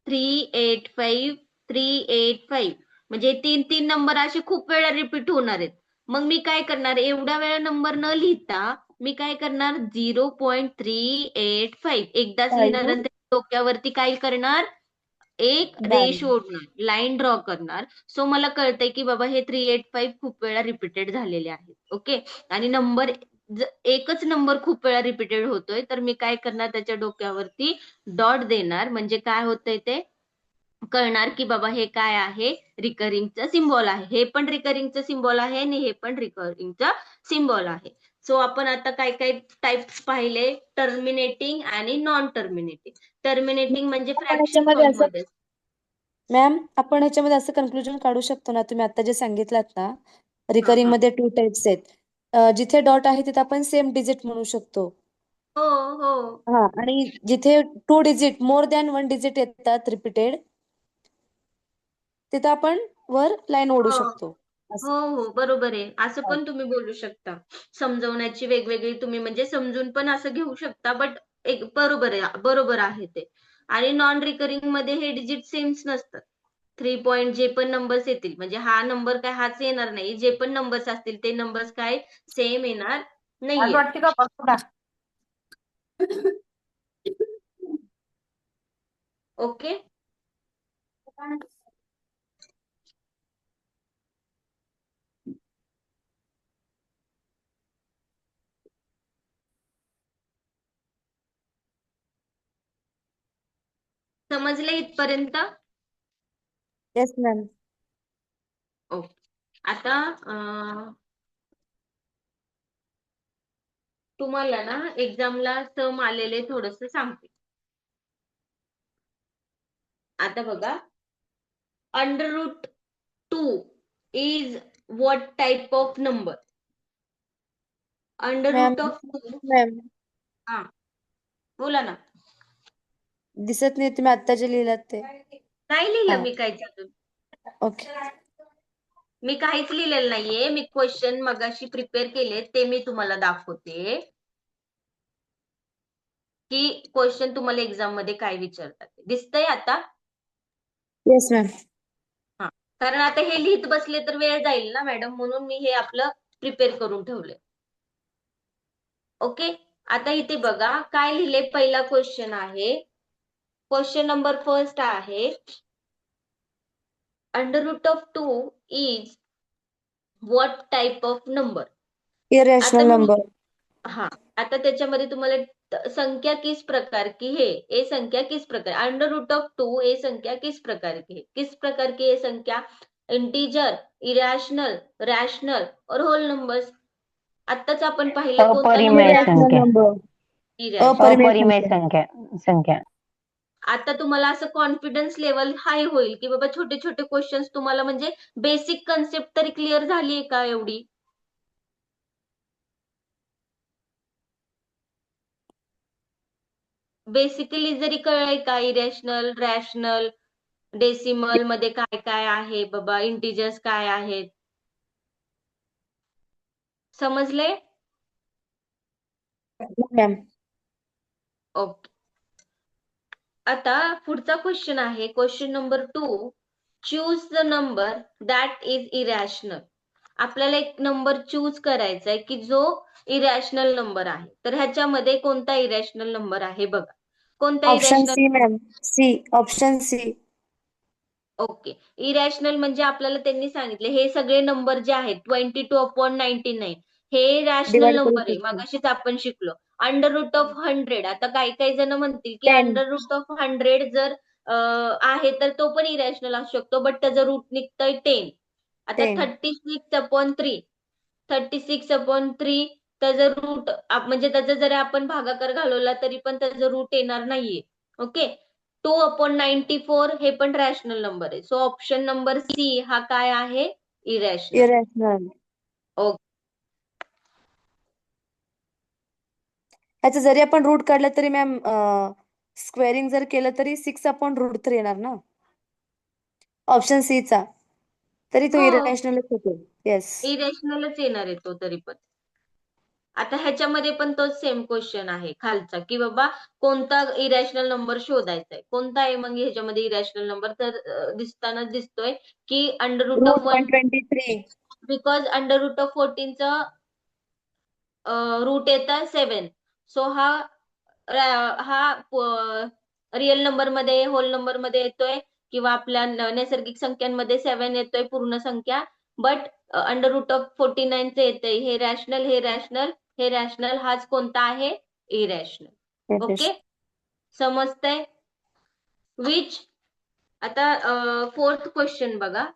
385 म्हणजे 3 नंबर असे खूप वेळा रिपीट होणार आहेत. मग मी काय करणार, एवढ्या वेळा नंबर न लिहिता मी काय करणार 0.385 एकदाच लिहिणार आणि त्याच्या डोक्यावरती काय करणार, एक रेष ओढणार, लाईन ड्रॉ करणार. सो मला कळतंय की बाबा हे 385 खूप वेळा रिपीटेड झालेले आहेत. ओके, आणि नंबर एकच नंबर खूप वेळा रिपीटेड होतोय, तर मी काय करणार त्याच्या डोक्यावरती डॉट देणार, म्हणजे काय होतंय ते कळणार की बाबा हे काय आहे, रिकरिंगचं सिम्बॉल आहे. हे पण रिकरिंगचं सिम्बॉल आहे आणि हे पण रिकरिंगचं सिम्बॉल आहे. सो आपण आता काय काय टाइप्स पाहिले, टर्मिनेटिंग आणि नॉन टर्मिनेटिंग. टर्मिनेटिंग म्हणजे फ्रॅक्शन फॉर्म मध्ये. मॅम आपण ह्याच्यामध्ये असं कन्क्लुजन काढू शकतो ना, तुम्ही आता जे सांगितलात ना, रिकरिंग मध्ये 2 टाइप्स आहेत. जिथे डॉट आहे तिथे आपण सेम डिजिट म्हणू शकतो. हो हो हा, आणि जिथे 2 डिजिट मोर दॅन 1 डिजिट येतात रिपीटेड, तिथे आपण वर लाईन ओढू हो शकतो. हो हो बरोबर आहे, असं पण तुम्ही बोलू शकता. समजवण्याची वेगवेगळी तुम्ही म्हणजे समजून पण असं घेऊ शकता, बट एक बरोबर आहे ते. आणि नॉन रिकरिंग मध्ये हे डिजिट सेम्स नसतात. 3 पॉईंट जे पण नंबर्स येतील म्हणजे हा नंबर काय हाच येणार नाही, जे पण नंबर्स असतील ते नंबर्स काय सेम येणार आज नाहीये. वाटते का बघा. ओके. समजलं इथपर्यंत? Yes ma'am. ओके. आता तुम्हाला ना एक्झामला सम आलेले थोडस सांगते. आता बघा, under root 2 is what type of number? Under ma'am root of 2, ma'am हा बोला ना. दिसत नाही, तुम्ही आत्ता जे लिहिलात ते. नाही लिहिलं हा. मी काहीच अजून. ओके. मी काहीच लिहिलेलं नाहीये. मी क्वेश्चन मगाशी प्रिपेअर केले ते मी तुम्हाला दाखवते की क्वेश्चन तुम्हाला एक्झाम मध्ये काय विचारतात. दिसतंय आता? Yes ma'am. हा, कारण आता हे लिहित बसले तर वेळ जाईल ना मॅडम, म्हणून मी हे आपलं प्रिपेअर करून ठेवले. ओके. आता इथे बघा काय लिहिले. पहिला क्वेश्चन आहे, क्वेश्चन नंबर फर्स्ट आहे, under root of 2 is what type of number? आता इरेशनल मी नंबर. हा, आता त्याच्यामध्ये तुम्हाला संख्या किस प्रकार की है, ये संख्या किस प्रकार, अंडर रूट ऑफ 2 ये संख्या किस प्रकार की है, किस प्रकार की ये संख्या, इंटीजर, इरॅशनल, रॅशनल और होल नंबर्स. आत्ताच आपण पाहिलं कोणता नंबर अपरिमेय आहे? इरेशनल संख्या. नंबर. इरॅशनल. अपरिमेय अपरिमेय संख्या. संख्या. आता तुम्हाला असं कॉन्फिडन्स लेवल हाय होईल की बाबा छोटे छोटे क्वेश्चन्स तुम्हाला म्हणजे बेसिक कन्सेप्ट तरी क्लिअर झालीये का एवढी? बेसिकली जरी कळलंय का इरॅशनल, रॅशनल, डेसिमल मध्ये काय काय आहे बाबा, इंटिजर्स काय आहेत, समजले? मॅम. ओके. आता पुढचा क्वेश्चन आहे, question number 2, choose the number that is irrational. आपल्याला एक नंबर चूज करायचा आहे की जो इरॅशनल नंबर आहे. तर ह्याच्यामध्ये कोणता इरॅशनल नंबर आहे बघा. कोणता option irrational? C ma'am. C. Option C. Okay. Irrational म्हणजे आपल्याला त्यांनी सांगितले हे सगळे नंबर जे आहेत 22/99 हे रॅशनल डिवाइड करू नंबर आहे. शकतो. मगाशीच आपण शिकलो. अंडर रूट ऑफ 100, आता काही काही जण म्हणतील की 10. अंडर रूट ऑफ 100 जर आहे तर तो पण इरॅशनल असू शकतो, बट त्याचं रूट निघतंय 10. आता 10. 36/3 त्याचं रूट म्हणजे त्याचा जरी आपण भागाकार घालवला तरी पण त्याचं रूट येणार नाहीये. ओके. 2/94 हे पण रॅशनल नंबर आहे. सो ऑप्शन नंबर सी हा काय आहे? इरॅशनल. इरेशनल. ओके. ह्याचं जरी आपण रूट काढलं तरी मॅम, स्क्वेअरिंग जर केलं तरी 6/√3 येणार ना, ऑप्शन सी चा. तरी तो हो, इरेशनलच होतो. येस. इरॅशनलच येणार आहे तो तरी पण. आता ह्याच्यामध्ये पण तोच सेम क्वेश्चन आहे खालचा की बाबा कोणता इरॅशनल नंबर शोधायचा आहे. कोणता आहे मग ह्याच्यामध्ये इरॅशनल नंबर? तर दिसताना दिसतोय की under root of root 123. Because under root of 14चं रूट येतं 7. सो हा रिअल नंबर मध्ये, होल नंबर मध्ये येतोय किंवा आपल्या नैसर्गिक संख्यांमध्ये 7 येतोय पूर्ण संख्या, बट अंडर रूट ऑफ 49 येतंय. हे रॅशनल, हे रॅशनल, हे रॅशनल. हाच कोणता आहे? इरॅशनल. ओके. समजतंय? विच, आता फोर्थ क्वेश्चन बघा.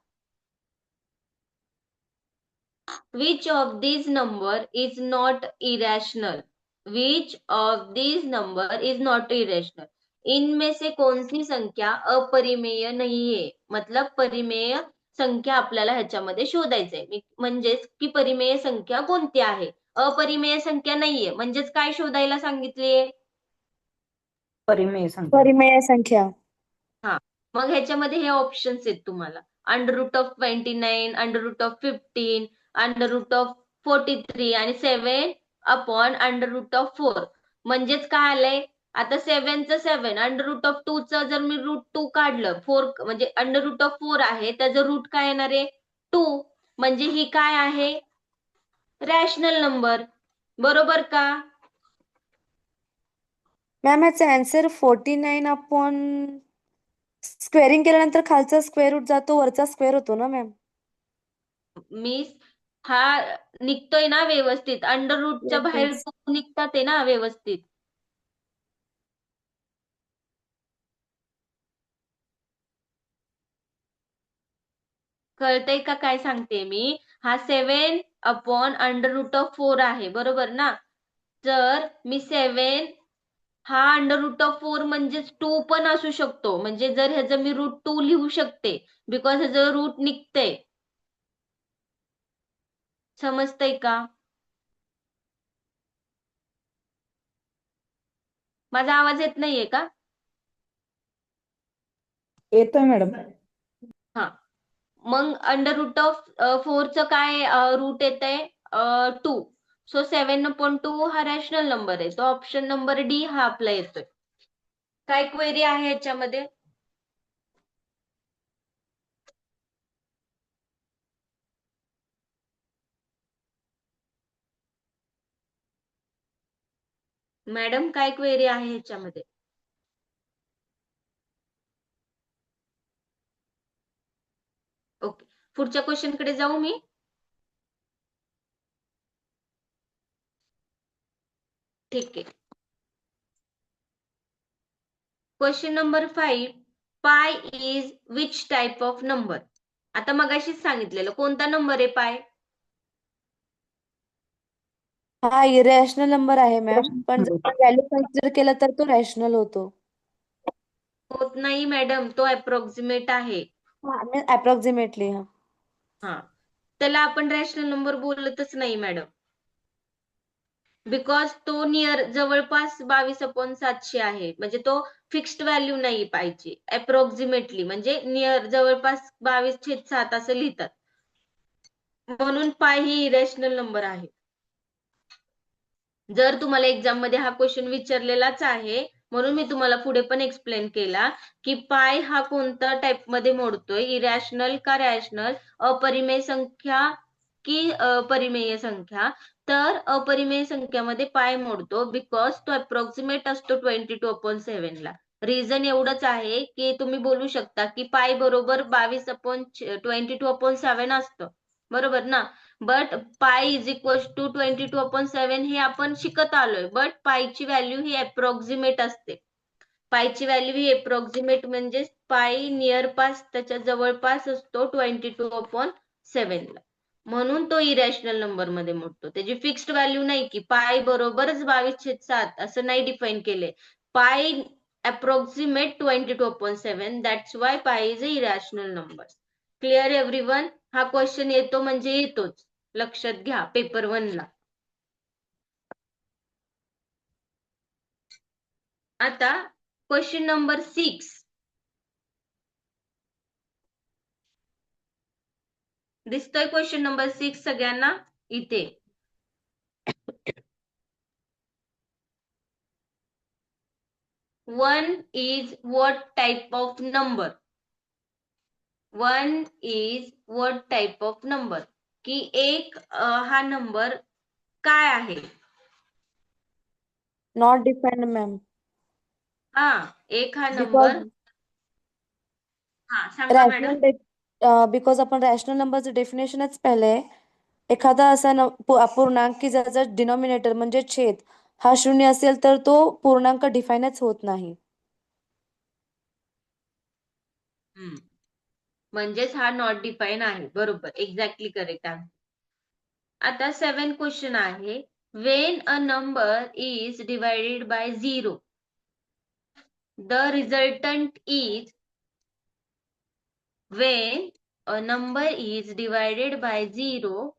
Which of these number is not irrational? Which of these number is not irrational? इनमें से कौन सी संख्या अपरिमेय नाहीये? मतलब परिमेय संख्या आपल्याला ह्याच्यामध्ये शोधायचंय. म्हणजेच की परिमेय संख्या कोणती आहे? अपरिमेय संख्या नाहीये म्हणजेच काय शोधायला सांगितलीये? परिमेय संख्या. परिमेय संख्या. हा, मग ह्याच्यामध्ये हे ऑप्शन्स आहेत तुम्हाला. Under root of 29, under root of 15, under root of 43 आणि 7 अपॉन अंडर रूट ऑफ 4. म्हणजेच काय आलंय? आता 7चं 7 √2 जर मी √2 काढलं 4 म्हणजे √4 आहे त्याचं रूट काय येणार आहे 2 म्हणजे ही काय आहे रॅशनल नंबर बरोबर का मॅम याचा आन्सर 49 अपॉन स्क्वेअरिंग केल्यानंतर खालचा स्क्वेअर रूट जातो वरचा स्क्वेअर होतो ना मॅम. मी हा निघतोय ना व्यवस्थित √च्या बाहेर Yes. 2 निघतात आहे ना व्यवस्थित कळतंय का काय सांगते मी हा 7 अपॉन √4 आहे बरोबर ना तर मी 7 हा √4 म्हणजेच 2 पण असू शकतो म्हणजे जर ह्याचं मी √2 लिहू शकते बिकॉज ह्याचं रूट निघतंय समजतंय का माझा आवाज येत नाहीये का येतोय मॅडम. हा मग √4चं काय रूट येतंय 2 सो 7/2 हा रॅशनल नंबर आहे तो ऑप्शन नंबर डी हा आपला येतोय काय क्वेरी आहे याच्यामध्ये मॅडम काय क्वेरी आहे ह्याच्यामध्ये ओके पुढच्या क्वेश्चन कडे जाऊ मी ठीक आहे क्वेश्चन नंबर 5 पाय is which type of number आता मगाशीच सांगितलेलं कोणता नंबर आहे पाय हा इरॅशनल नंबर आहे मॅम पण जर व्हॅल्यू कन्सिडर केलं तर तो रॅशनल होतो. होत नाही मॅडम तो अप्रॉक्सिमेट आहे हा अप्रॉक्सिमेटली हा. हा त्याला आपण रॅशनल नंबर बोलतच नाही मॅडम बिकॉज तो नियर जवळपास 22/700 आहे म्हणजे तो फिक्स्ड व्हॅल्यू नाही पाहिजे अप्रॉक्सिमेटली म्हणजे नियर जवळपास 22/7 असं लिहितात म्हणून पाय ही इरॅशनल नंबर आहे जर तुम्हाला एक्झाम मध्ये हा क्वेश्चन विचारलेलाच आहे म्हणून मी तुम्हाला पुढे पण एक्सप्लेन केला की पाय हा कोणत्या टाइप मध्ये मोडतोय इरॅशनल का रॅशनल अपरिमेय संख्या की परिमेय संख्या तर अपरिमेय संख्यामध्ये पाय मोडतो बिकॉज तो अप्रॉक्सिमेट असतो 22/7 ला रिझन एवढंच आहे की तुम्ही बोलू शकता की पाय बरोबर 22/7 असतं बरोबर ना बट पाय इज इक्वल टू 22/7 हे आपण शिकत आलोय बट पायची व्हॅल्यू ही अप्रॉक्सिमेट असते पायची व्हॅल्यू ही अप्रॉक्सिमेट म्हणजे पाय नियर पास त्याच्या जवळपास असतो 22/7 ला म्हणून तो इरॅशनल नंबर मध्ये मोडतो त्याची फिक्स्ड व्हॅल्यू नाही की पाय बरोबरच 22/7 असं नाही डिफाईन केले पाय अप्रॉक्सिमेट 22/7 दॅट्स वाय पाय is a irrational number clear everyone हा क्वेश्चन येतो म्हणजे येतोच लक्षात घ्या पेपर 1 ला आता क्वेश्चन नंबर 6 दिसतोय क्वेश्चन नंबर 6 सगळ्यांना इथे one is what type of number one is what type of number की एक हा नंबर काय आहे नॉट डिफाइंड मॅम हा एक हा बिकॉज नंबर हा सांगा मॅडम बिकॉज आपण रॅशनल नंबरचं डेफिनेशनच पाहिलंय एखादा असा अपूर्णांक की ज्याचा डिनॉमिनेटर म्हणजे छेद हा 0 असेल तर तो पूर्णांक डिफाईनच होत नाही. म्हणजेच हा नॉट डिफाईन आहे बरोबर एक्झॅक्टली करेक्ट आहे आता 7 क्वेश्चन आहे when a number is divided by 0 the resultant is when a number is divided by 0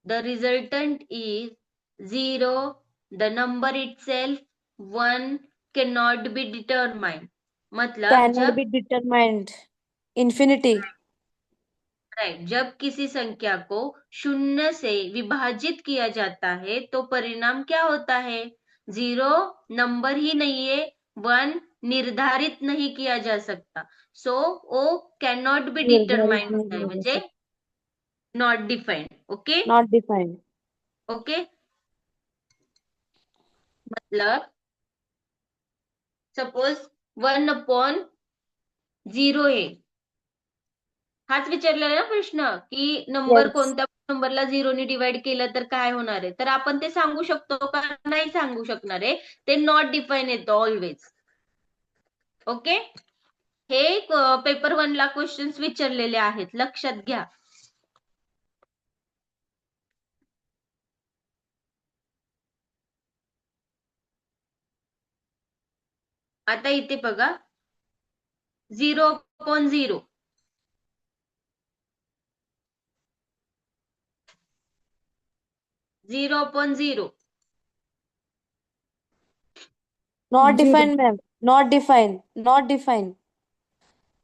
the resultant is 0 the number itself 1 cannot be determined मतलब Cannot जब be determined. Infinity. राइट जब किसी संख्या को 0 से विभाजित किया जाता है तो परिणाम क्या होता है जीरो नंबर ही नहीं है, वन निर्धारित नहीं किया जा सकता, सो वो कैन नॉट बी निर्धारित डिटरमाइंड नाही होता है, केलं म्हणजे जात. Not defined. Okay not defined. Okay, मतलब सपोज 1/0 आहे, हाच विचारलेला ना प्रश्न, की नंबर येस. कोणत्या नंबरला झिरोने डिवाइड केलं तर काय होणार आहे, तर आपण ते सांगू शकतो का नाही सांगू शकणार आहे, ते नॉट डिफाईन येतं ऑलवेज. ओके, हे पेपर 1 ला क्वेश्चन्स विचारलेले आहेत, लक्षात घ्या. आता इथे बघा 0/0, 0/0 not Zero. Define ma'am. Not define. Not define.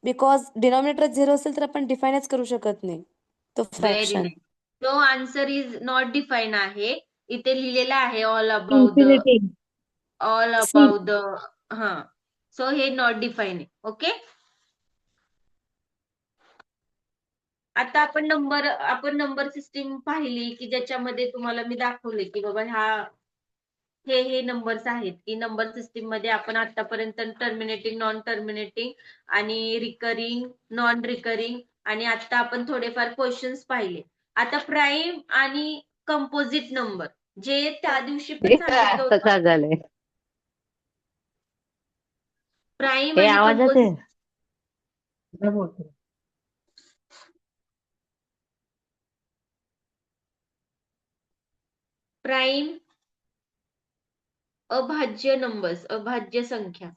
Because denominator 0 असेल तर आपण डिफाईनच करू शकत नाही तो व्हेरी फ्रॅक्शन. नाईस. तो आन्सर इज नॉट डिफाईन आहे. इथे लिहिलेला आहे all about Infinity. C. The हा, सो हे नॉट डिफाईन आहे. ओके, आता आपण नंबर सिस्टीम पाहिली, की ज्याच्यामध्ये तुम्हाला मी दाखवले की बाबा हे नंबर्स आहेत, की नंबर सिस्टीम मध्ये आपण आतापर्यंत टर्मिनेटिंग, नॉन टर्मिनेटिंग आणि रिकरिंग, नॉन रिकरिंग, आणि आता आपण थोडेफार क्वेश्चन्स पाहिले. आता प्राईम आणि कंपोजिट नंबर, जे त्या दिवशी पण सांगितलं आता होतं, काय झालंय प्राईम हे आणि आवाजात आहे. कंपोजिट. प्राईम अभाज्य नंबर्स, अभाज्य संख्या.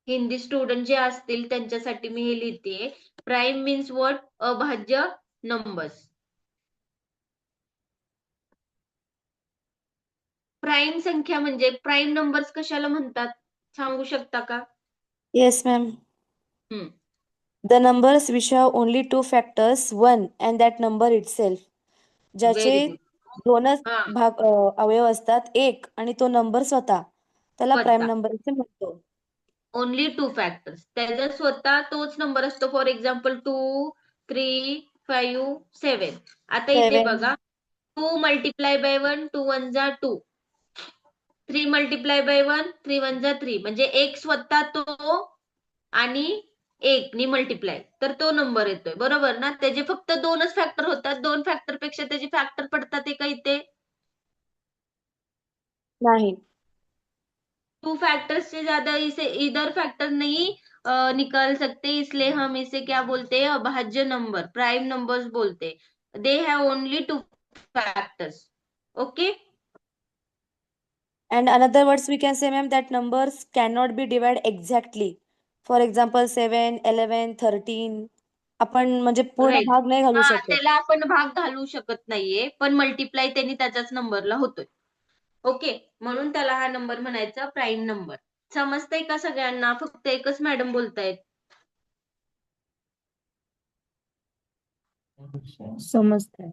हिंदी स्टुडंट जे असतील त्यांच्यासाठी मी हे लिहिते. Prime means what? अभाज्य नंबर्स. प्राईम संख्या म्हणजे प्राईम नंबर्स कशाला म्हणतात, सांगू शकता का? Yes ma'am. Hmm. The numbers which have only 2 factors 1 and that number itself. ज्याचे व्हेरी गुड. दोनच हा, अवयव असतात, एक आणि तो नंबर स्वतः, त्याला प्राईम स्वतः नंबर असे म्हणतो. ओनली 2 फॅक्टर्स, त्याचा स्वतः तोच नंबर असतो. For example 2, 3, 5, 7. आता इथे 7. बघा, 2 मल्टिप्लाय बाय 1, 2 1 जा 2. 3 मल्टिप्लाय बाय 1, 3 1 जा 3. म्हणजे एक स्वतः तो आणि एक नी मल्टिप्लाय, तर तो नंबर येतोय, बरोबर ना? त्याचे फक्त 2च फॅक्टर होतात, 2 फॅक्टर पेक्षा त्याचे फॅक्टर पडतात का इथे? नाही. 2 फैक्टर्स से ज्यादा इसे इधर फैक्टर नहीं निकाल सकते, इसलिए हम इसे क्या बोलते हैं? अभाज्य नंबर, प्राइम नंबर्स बोलते. They have only 2 factors. Okay, And another words we can say, ma'am, that numbers cannot be divided exactly. For example, 7, 11, 13. आपण म्हणजे पूर्ण राईट. भाग नाही घालू हा, शकत. त्याला आपण भाग घालू शकत नाहीये, पण मल्टिप्लाय त्यांनी त्याच्याच नंबरला होतोय. ओके, म्हणून त्याला हा नंबर म्हणायचा प्राईम नंबर. समजतंय का सगळ्यांना? फक्त एकच मॅडम बोलतायत. समजतंय.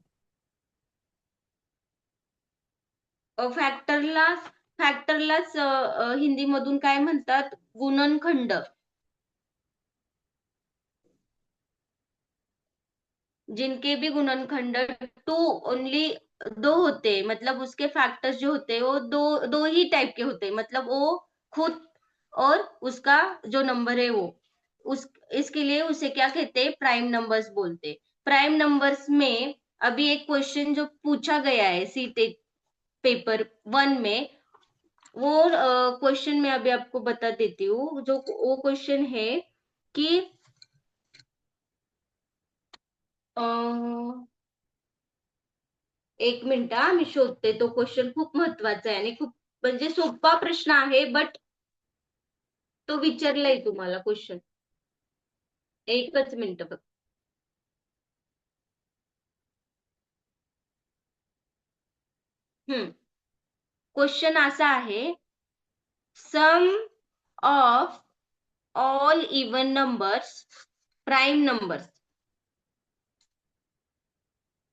फॅक्टरलाच हिंदीमधून काय म्हणतात? गुणनखंड. जिनके भी गुणनखंड 2 ओनली 2 होते, मतलब उसके फैक्टर्स जो होते वो दो ही टाइप के होते, मतलब वो खुद और उसका जो नंबर है वो, उस इसके लिए उसे क्या कहते हैं? प्राइम नंबर्स बोलते. प्राइम नंबर्स में अभी एक क्वेश्चन जो पूछा गया है सीटेट पेपर 1 में, वो क्वेश्चन मैं अभी आपको बता देती हूँ. जो वो क्वेश्चन है कि एक मिनिट हा, मी शोधते. तो क्वेश्चन खूप महत्वाचा आहे आणि खूप म्हणजे सोपा प्रश्न आहे, बट तो विचारलाय तुम्हाला क्वेश्चन. एकच मिनिट बघ. क्वेश्चन असा आहे, sum of all even numbers prime numbers.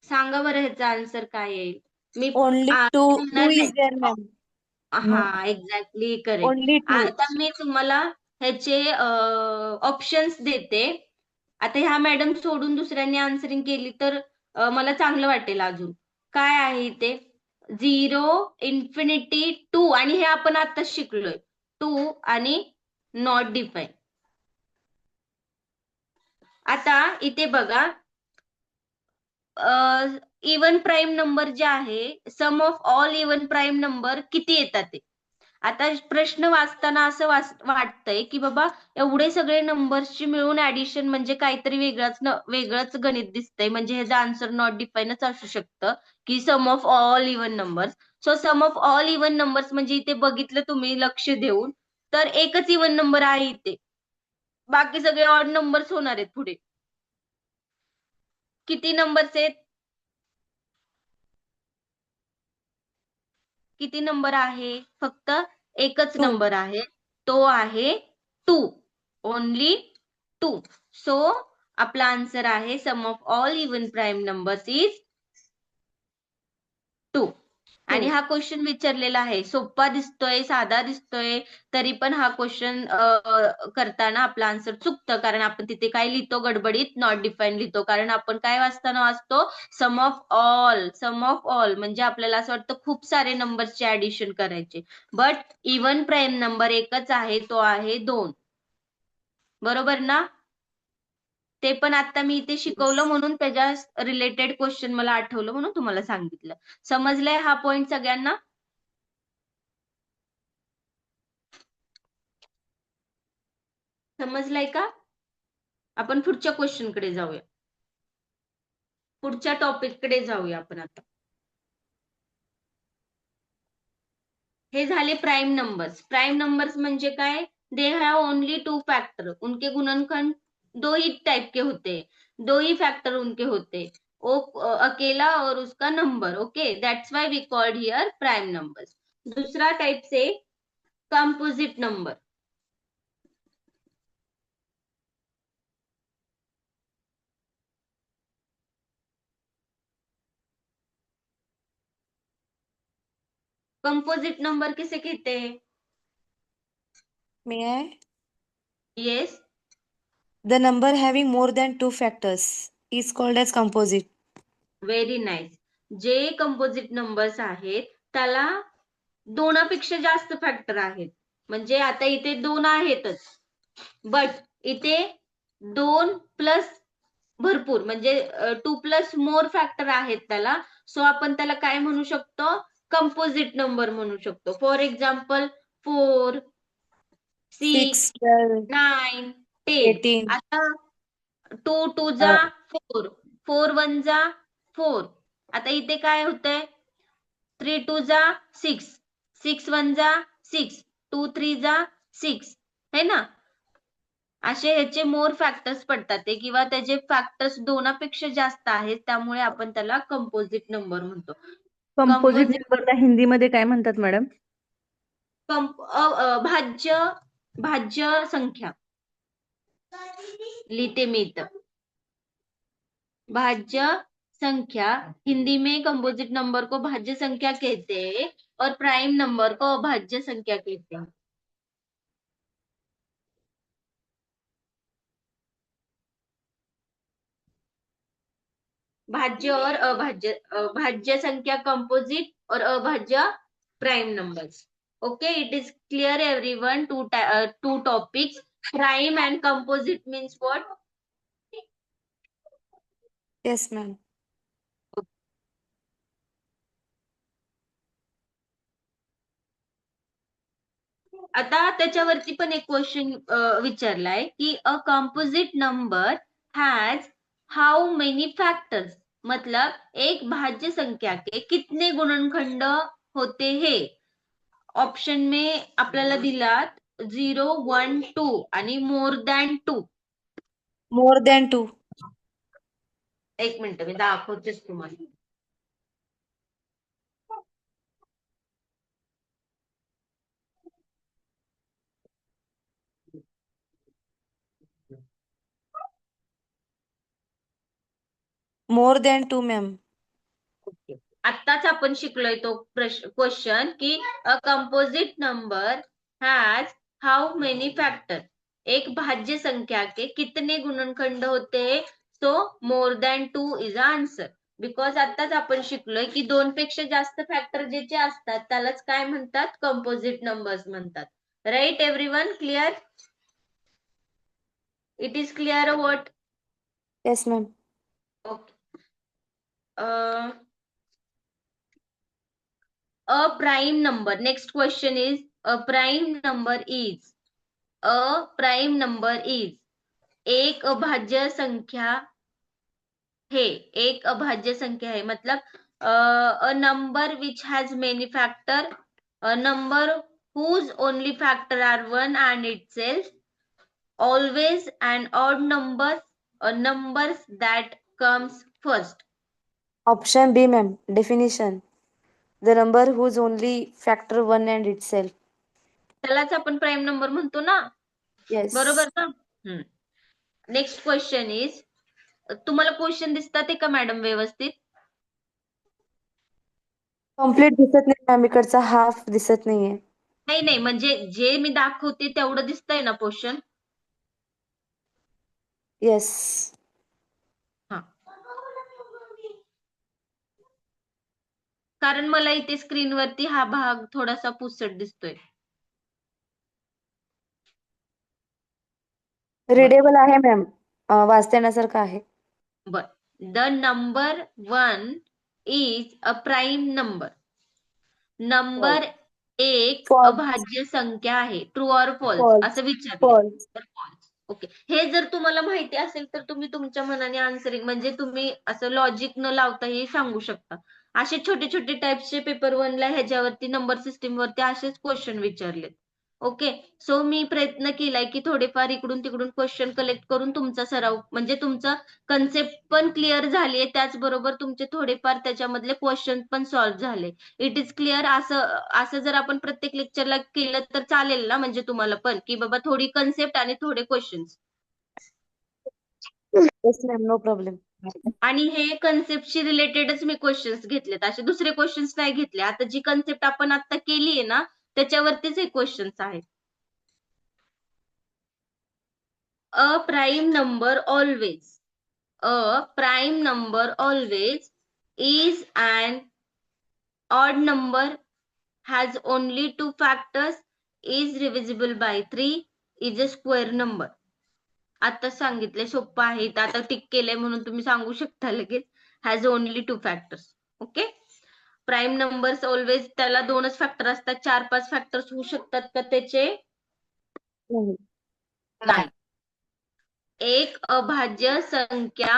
सांगा बरं ह्याचा आन्सर काय येईल? मी Only two म्हणणार is नाही. there, ma'am. हा एक्झॅक्टली करेक्ट. Only to. आता मी तुम्हाला ह्याचे ऑप्शन्स देते. आता ह्या मॅडम सोडून दुसऱ्यांनी आन्सरिंग केली तर मला चांगलं वाटेल अजून. काय आहे ते? 0, इन्फिनिटी, 2 आणि हे आपण आता शिकलोय. 2 आणि नॉट डिफाईन. आता इथे बघा, इवन प्राईम नंबर जे आहे, sum of all even prime number किती येतात ते. आता प्रश्न वाचताना असं वाटतंय की बाबा एवढे सगळे नंबर्सची मिळून ऍडिशन म्हणजे काहीतरी वेगळंच गणित दिसतंय, म्हणजे ह्याचं आन्सर नॉट डिफाईनच असू शकतं की sum of all even numbers. So sum of all even numbers म्हणजे इथे बघितलं तुम्ही लक्ष देऊन तर एकच इवन नंबर आहे इथे, बाकी सगळे ऑड नंबर्स होणार आहेत पुढे. किती नंबर्स आहेत? किती नंबर आहे? फक्त एकच Two. नंबर आहे, तो आहे 2. ओनली 2. सो आपला आन्सर आहे sum of all even prime numbers is 2. आणि हा क्वेश्चन विचारलेला आहे, सोपा दिसतोय, साधा दिसतोय, तरी पण हा क्वेश्चन करताना आपला आन्सर चुकतं, कारण आपण तिथे काय लिहितो गडबडीत? नॉट डिफाईन लिहितो. कारण आपण काय वाचताना वाचतो? Sum of all. Sum of all म्हणजे आपल्याला असं वाटतं खूप सारे नंबरचे ऍडिशन करायचे, बट इवन प्राईम नंबर एकच आहे, तो आहे 2. बरोबर ना? ते पण आता मी इथे शिकवलं म्हणून त्याच्या रिलेटेड क्वेश्चन मला आठवलं म्हणून तुम्हाला सांगितलं. समजलंय हा पॉइंट सगळ्यांना? समजलंय का? आपण पुढच्या क्वेश्चन कडे जाऊया. पुढच्या टॉपिक कडे जाऊया आपण आता. हे झाले प्राइम नंबर्स. प्राइम नंबर्स म्हणजे काय? They have only 2 factor. उनके गुणनखंड 2 ही टाइप के होते हैं, 2 ही फैक्टर उनके होते हैं, वो अकेला और उसका number. Okay, that's why we called here prime numbers. दूसरा टाइप से कंपोजिट नंबर. कंपोजिट नंबर किसे कहते हैं? May I? Yes. The number having more than 2 factors is called as composite. Very nice. जे कंपोजिट नंबर्स आहेत त्याला 2पेक्षा जास्त फॅक्टर आहेत. म्हणजे आता इथे 2 आहेतच, बट इथे 2 प्लस भरपूर म्हणजे 2 प्लस मोर फॅक्टर आहेत त्याला. सो आपण त्याला काय म्हणू शकतो? कंपोजिट नंबर म्हणू शकतो. For example 4, 6, 6, 12, 9, 10. 18. आता 2 2 जा 4, 4 1 जा 4. आता इथे काय होतंय? 3 2 जा 6, 6 1 जा 6, 2 3 जा 6, है ना? असे ह्याचे मोर फॅक्टर्स पडतात ते, किंवा त्याचे फॅक्टर्स 2पेक्षा जास्त आहेत, त्यामुळे आपण त्याला कंपोजिट नंबर म्हणतो. कंपोजिट कंपोजिट नंबरला हिंदीमध्ये काय म्हणतात मॅडम? भाज्य भाज्य संख्या लिहिते मी इथं. भाज्य संख्या, हिंदी में कंपोजिट नंबर को भाज्य संख्या कहते हैं और प्राइम नंबर को अभाज्य संख्या कहते हैं. भाज्य और अभाज्य, भाज्य संख्या कंपोजिट और अभाज्य prime numbers. Okay, it is clear everyone. two topics. Prime and composite means what? Yes, ma'am. आता त्याच्यावरती पण एक क्वेश्चन विचारलाय की a composite number has how many factors. मतलब एक भाज्य संख्या के कितने गुणनखंड होते हैं? ऑप्शन में आपल्याला दिलात 0, 1, 2 आणि मोर दॅन 2. More than 2. एक मिनिट मी दाखवतेच तुम्हाला. More than 2, ma'am. ओके, आत्ताच आपण शिकलोय तो क्वेश्चन की a composite number has how many factor, एक भाज्य संख्या के कितने गुणनखंड होते हैं, so more than 2 is a answer. Because आत्ताच आपण शिकलोय की 2 पेक्षा जास्त फॅक्टर जे असतात त्यालाच काय म्हणतात, कंपोजिट नंबर्स म्हणतात. Right everyone, clear? It is clear what? Yes ma'am. Okay. A prime number. Next question is a prime number is एक अभाज्य संख्या है. एक अभाज्य संख्या है मतलब a number which has many factor, a number whose only factor are 1 and itself, always an odd number, a numbers that comes first. Option B ma'am. Definition the number whose only factor 1 and itself. त्यालाच आपण प्राईम नंबर म्हणतो ना, येस. बरोबर ना? नेक्स्ट क्वेश्चन इज, तुम्हाला क्वेश्चन दिसतात का मॅडम व्यवस्थित? कम्प्लीट दिसत नाही मॅम, इकडचा हाफ दिसत नाहीये. नाही नाही, म्हणजे जे मी दाखवते तेवढं दिसतंय ना क्वेश्चन? येस. हा, कारण मला इथे स्क्रीनवरती हा भाग थोडासा पुसट दिसतोय. रिडेबल आहे मॅम, वाचता येण्यासारखं आहे. बर. The number 1 is a prime number. Number एक False. अभाज्य संख्या आहे. True or false False. असं विचारलं फॉल्स. तर फॉल्स. ओके. हे जर तुम्हाला माहिती असेल तर तुम्ही तुमच्या मनाने आन्सरिंग म्हणजे तुम्ही असं लॉजिक न लावता हे सांगू शकता. असे छोटे छोटे टाइप्सचे पेपर 1 ला ह्याच्यावरती नंबर सिस्टीम वरती असेच क्वेश्चन विचारलेत. ओके. सो मी प्रयत्न केलाय की थोडेफार इकडून तिकडून क्वेश्चन कलेक्ट करून तुमचा सराव म्हणजे तुमचा कन्सेप्ट पण क्लिअर झालीये, त्याचबरोबर तुमचे थोडेफार त्याच्यामधले क्वेश्चन पण सॉल्व्ह झाले. It is clear. असं जर आपण प्रत्येक लेक्चरला केलं तर चालेल ना, म्हणजे तुम्हाला पण की बाबा थोडी कन्सेप्ट आणि थोडे questions. Yes ma'am, no problem. आणि हे कन्सेप्टशी रिलेटेडच मी क्वेश्चन्स घेतलेत, असे दुसरे क्वेश्चन्स नाही घेतले. आता जी कन्सेप्ट आपण आता केलीये ना त्याच्यावरतीच हे क्वेश्चन्स आहेत. अ prime number always is an odd number, has only 2 factors, is divisible by 3, is a square number. आता सांगितले, सोपं आहे. आता टिक केलंय म्हणून तुम्ही सांगू शकता लगेच, has only 2 factors. Okay. Prime numbers always त्याला 2च फॅक्टर असतात. 4-5 फॅक्टर्स होऊ शकतात का त्याचे? नाही. नाही. एक अभाज्य संख्या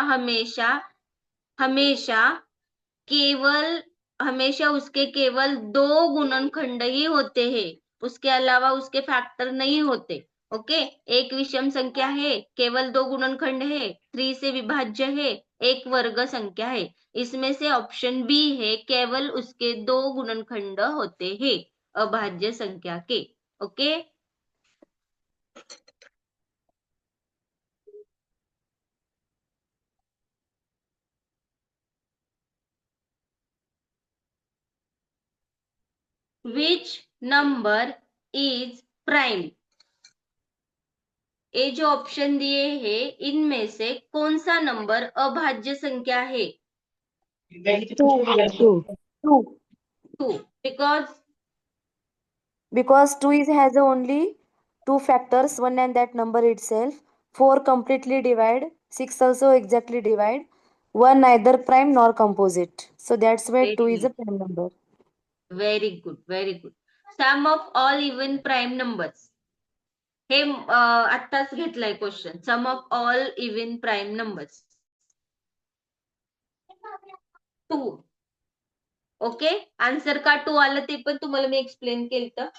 हमेशा उसके केवल 2 गुणनखंड ही होते हैं, उसके अलावा उसके फैक्टर नहीं होते. ओके. एक विषम संख्या है, केवल 2 गुणनखंड है, 3 से विभाज्य है, एक वर्ग संख्या है. इसमें से ऑप्शन बी है, केवल उसके 2 गुणनखंड होते हैं अभाज्य संख्या के. Okay. Which number is prime? ये जो ऑप्शन दिए हैं इनमें से कौन सा नंबर अभाज्य संख्या है? 2. 2. Because 2 has only 2 factors, 1 and that number itself. 4 completely divide, 6 also exactly divide. 1 neither prime nor composite. So that's why 2 is a prime number. Very good. Sum of all even prime numbers. हे आत्ताच घेतलाय question. Sum of all even prime numbers 2. Okay. Answer का 2 आलं ते पण तुम्हाला मी एक्सप्लेन केलं.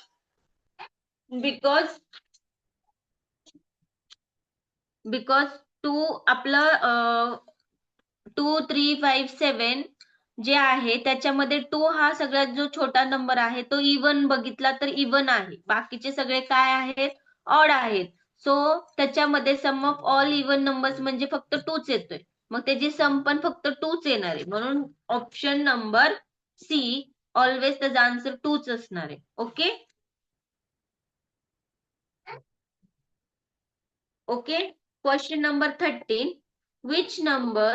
बिकॉज 2 आपलं 2, 3, 5, 7 जे आहे त्याच्यामध्ये 2 हा सगळ्यात जो छोटा नंबर आहे तो इवन बघितला तर इवन आहे. बाकीचे सगळे काय आहेत? ऑड आहेत. सो त्याच्यामध्ये सम ऑफ ऑल इवन नंबर्स म्हणजे फक्त 2च येतोय. मग त्याची सम पण फक्त 2च येणार आहे. म्हणून ऑप्शन नंबर सी ऑलवेज त्याचा आन्सर 2च असणार आहे. Okay okay. Question number 13. Which number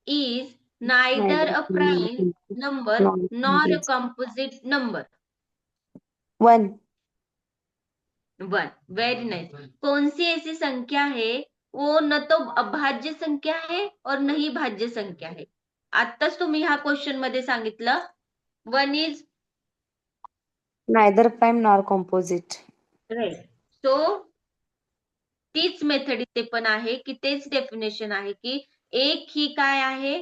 is neither a prime number nor a composite number? 1. 1. Very nice. कौन सी ऐसी संख्या है वो न तो अभाज्य संख्या है और न ही भाज्य संख्या है? आत्ताच तुम्ही ह्या क्वेश्चन मध्ये सांगितलं 1 is Neither prime nor composite. Right. So तीच मेथड इथे पण आहे की तेच डेफिनेशन आहे की एक ही काय आहे,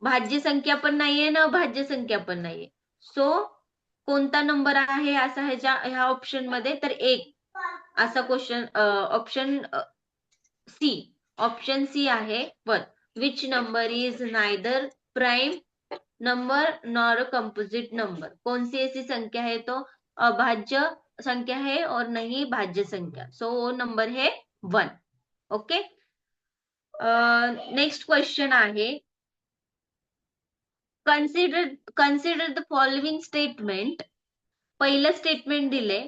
भाज्य संख्या पण नाहीये ना भाज्य संख्या पण नाहीये. सो कोणता नंबर आहे असा ह्या ऑप्शन मध्ये, तर एक असा क्वेश्चन ऑप्शन सी आहे. One which number is neither prime number nor composite number? कौन सी ऐसी संख्या है तो अभाज्य संख्या है और नहीं भाज्य संख्या. सो वो नंबर है 1. ओके. नेक्स्ट क्वेश्चन आहे, कन्सिडर द फॉलोइंग स्टेटमेंट. पहिलं स्टेटमेंट दिले,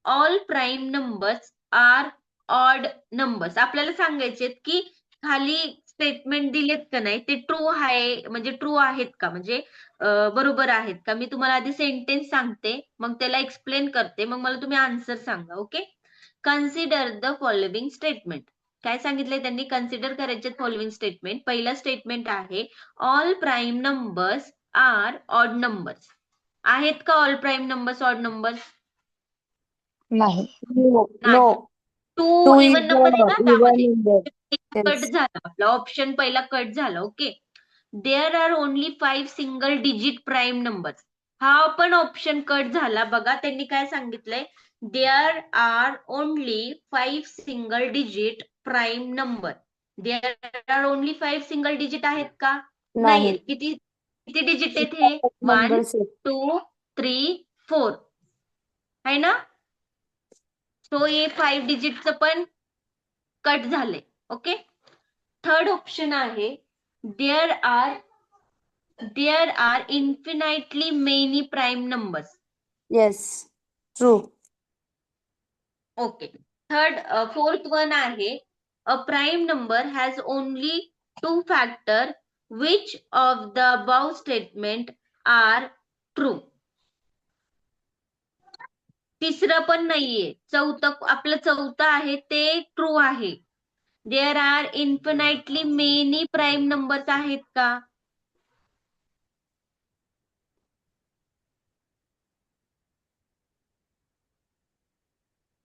all prime numbers are odd numbers. आपल्याला सांगायचे की खाली स्टेटमेंट दिलेत का नाही ते ट्रू आहे, म्हणजे ट्रू आहेत का, म्हणजे बरोबर आहेत का. मी तुम्हाला आधी सेंटेन्स सांगते, मग त्याला एक्सप्लेन करते, मग मला तुम्ही आन्सर सांगा. Okay. Consider the following statement. काय सांगितलंय त्यांनी, कन्सिडर करायचे फॉलोइंग स्टेटमेंट. पहिला स्टेटमेंट आहे, all prime numbers are odd numbers. आहेत का all prime numbers odd numbers? नाही. No. नाही. No. 2 2 is इवन नंबर आहे ना the even त्यामध्ये. number. Cut Yes. झाला आपला ऑप्शन पहिला कट झाला. Okay. There are only 5 single digit prime numbers. हा पण ऑप्शन कट झाला. बघा त्यांनी काय सांगितलंय, there are only 5 single digit prime number. There are only 5 single digit आहेत का? नाहीये. नाही. किती किती डिजिट आहेत हे? 1 Numbers आहेत. 2 3 4 आहे ना. सो हे 5 डिजिटचं पण कट झाले. ओके. थर्ड ऑप्शन आहे, there are infinitely many prime numbers. Yes. True. Okay. Fourth one आहे, a prime number has only 2 factor. Which of the above statement are true? तिसरं पण नाहीये. आपलं चौथं आहे ते ट्रू आहे. There are infinitely many prime numbers आहेत का?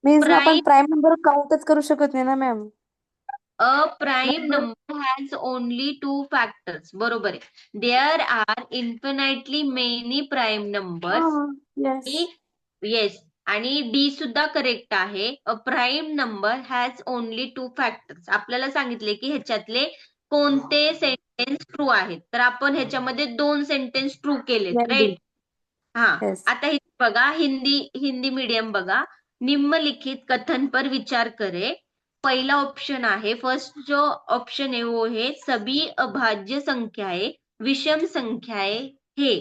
मीन्स आपण प्राईम प्राईम नंबर काउंटच करू शकत नाही ना ma'am. A prime number has only 2 factors. बरोबर आहे. There are infinitely many prime numbers. Yes. Yes. आणि डी सुद्धा करेक्ट आहे. A prime number has only 2 factors. आपल्याला सांगितले की ह्याच्यातले कोणते सेंटेन्स ट्रू आहेत, तर आपण ह्याच्यामध्ये 2 सेंटेन्स ट्रू केलेत. राईट. हा. येस. आता हे बघा, हिंदी मीडियम बघा. निम्नलिखित कथन पर विचार करे. पहिला ऑप्शन आहे, फर्स्ट जो ऑप्शन है वो है सभी अभाज्य संख्याएं विषम संख्याएं है.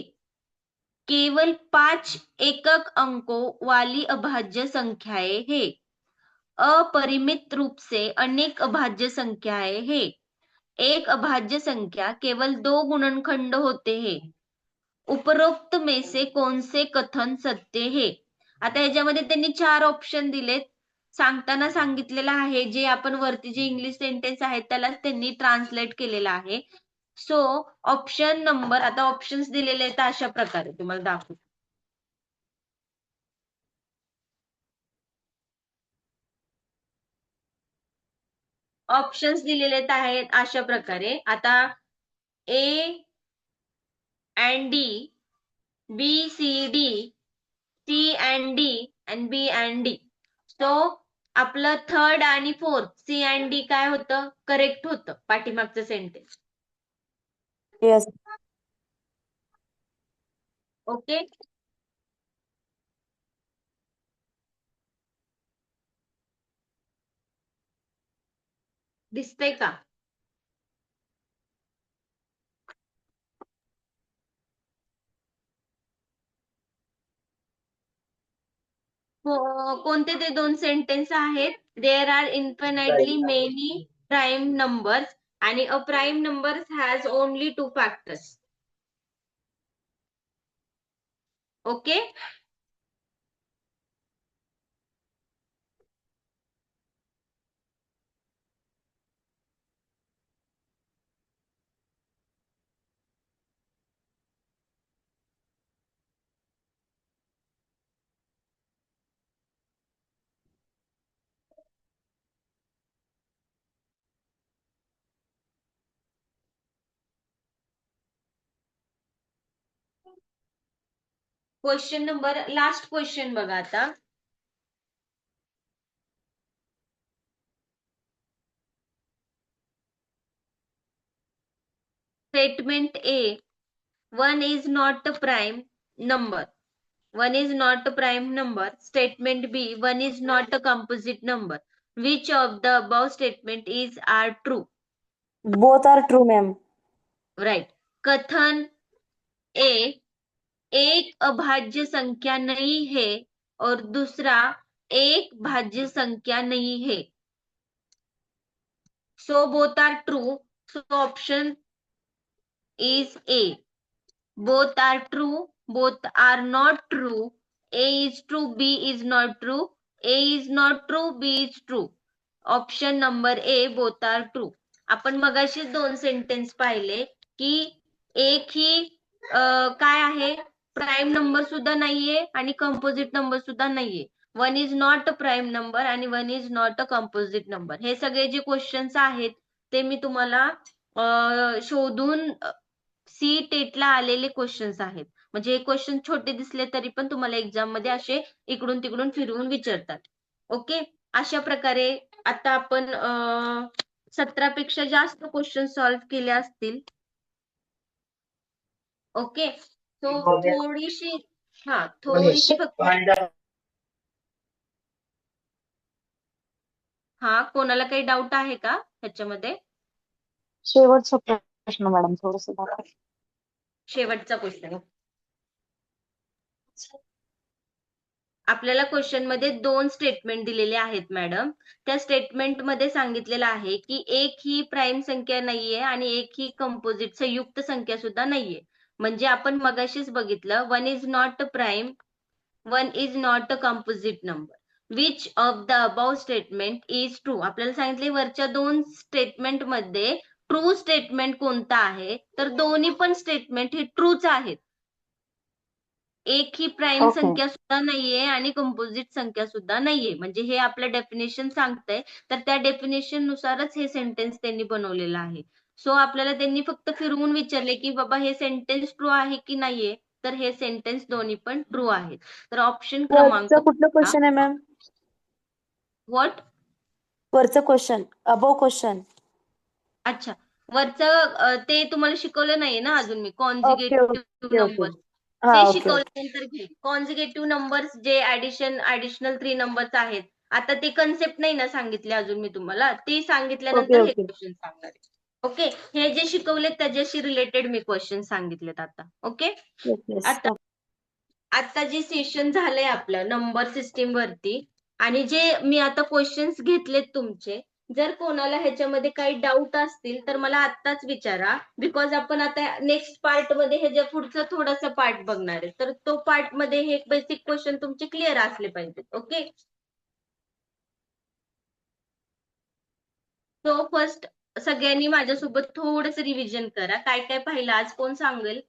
केवल 5 एकक अंकों वाली अभाज्य संख्याएं है. अपरिमित रूप से अनेक अभाज्य संख्याएं है. एक अभाज्य संख्या केवल 2 गुणनखंड होते हैं. उपरोक्त में से कौन से कथन सत्य है? आता ह्याच्यामध्ये त्यांनी 4 ऑप्शन दिलेत. सांगताना सांगितलेलं आहे, जे आपण वरती जे इंग्लिश सेंटेन्स आहेत त्यालाच त्यांनी ट्रान्सलेट केलेलं आहे. सो ऑप्शन नंबर, आता ऑप्शन्स दिलेले आहेत अशा प्रकारे तुम्हाला दाखवू. ऑप्शन्स दिलेले आहेत अशा प्रकारे. आता ए and D, B, C, D, C and D and B and D. So आपलं थर्ड आणि फोर्थ C and D काय होतं, करेक्ट होतं पाठीमागचं सेंटेन्स. येस. ओके. दिसतंय का? कोणते ते दोन सेंटेन्स आहेत? There are infinitely many prime numbers आणि a prime number has only 2 factors. Okay. Question number last question बघा आता. Statement A. 1 is not a prime number. 1 is not a prime number. Statement B. 1 is not a composite number. Which of the above statement are true? Both are true, ma'am. Right. कथन A. एक अभाज्य संख्या नहीं है और दूसरा एक भाज्य संख्या नहीं है. So both are true. So option is A. Both are true. Both are not true. A is true. B is not true. A is not true. B is true. Option number A. Both are true. आपण मगाशी 2 सेंटेन्स पाहिले की एक ही काय आहे, प्राईम नंबर सुद्धा नाहीये आणि कंपोजिट नंबर सुद्धा नाहीये. 1 is not a prime number आणि 1 is not a composite number. हे सगळे जे क्वेश्चन्स आहेत ते मी तुम्हाला शोधून सी टेटला आलेले क्वेश्चन्स आहेत. म्हणजे हे क्वेश्चन छोटे दिसले तरी पण तुम्हाला एक्झाम मध्ये असे इकडून तिकडून फिरवून विचारतात. ओके. अशा प्रकारे आता आपण 17 पेक्षा जास्त क्वेश्चन सॉल्व्ह केले असतील. ओके. सो थोडीशी फक्त कोणाला काही डाऊट आहे का ह्याच्यामध्ये? शेवटचा प्रश्न मॅडम थोडस दाखवा. शेवटचा क्वेश्चन. आपल्याला क्वेश्चन मध्ये 2 स्टेटमेंट दिलेले आहेत मॅडम. त्या स्टेटमेंट मध्ये सांगितलेलं आहे की एक ही प्राईम संख्या नाहीये आणि एक ही कंपोजिट संयुक्त संख्या सुद्धा नाहीये. म्हणजे आपण मगाशीच बघितलं 1 is not a prime, 1 is not a composite number. Which of the above statement is true. आपल्याला सांगितले वरच्या 2 स्टेटमेंट मध्ये ट्रू स्टेटमेंट कोणता आहे, तर दोन्ही पण स्टेटमेंट हे ट्रूच आहेत. एक ही प्राईम Okay. संख्या सुद्धा नाहीये आणि कंपोजिट संख्या सुद्धा नाहीये. म्हणजे हे आपलं डेफिनेशन सांगतंय. तर त्या डेफिनेशन नुसारच हे सेंटेन्स त्यांनी बनवलेलं आहे. सो आपल्याला त्यांनी फक्त फिरवून विचारले की बाबा हे सेंटेन्स ट्रू आहे की नाहीये, तर हे सेंटेन्स दोन्ही पण ट्रू आहेत. तर ऑप्शन क्रमांक वरचं कुठलं क्वेश्चन आहे मॅम? व्हॉट? वरचं क्वेश्चन, अबोव क्वेश्चन. अच्छा. वरचं ते तुम्हाला शिकवलं नाहीये ना अजून मी, ओके कॉन्जिगेटिव्ह ओके नंबर. हा ते ओके. शिकवल्यानंतर घे. कॉन्जिगेटिव्ह नंबर्स जे ऍडिशनल 3 नंबर्स आहेत. आता ते कन्सेप्ट नाही ना सांगितले अजून मी तुम्हाला, ते सांगितल्यानंतर हे ओके. क्वेश्चन सांगणार आहे. ओके. हे जे शिकवले त्याच्याशी रिलेटेड मी क्वेश्चन सांगितलेत आता. ओके. येस. आता जे सेशन झालंय आपलं नंबर सिस्टीम वरती आणि जे मी आता क्वेश्चन्स घेतलेत तुमचे, जर कोणाला ह्याच्यामध्ये काही डाऊट असतील तर मला आत्ताच विचारा. बिकॉज आपण आता नेक्स्ट पार्ट मध्ये हे जे पुढचं थोडंसं पार्ट बघणार आहे, तर तो पार्ट मध्ये हे बेसिक क्वेश्चन तुमचे क्लिअर असले पाहिजेत. ओके. सो फर्स्ट सगळ्यांनी माझ्यासोबत थोडंसं रिव्हिजन करा. काय काय पाहिलं आज, कोण सांगेल?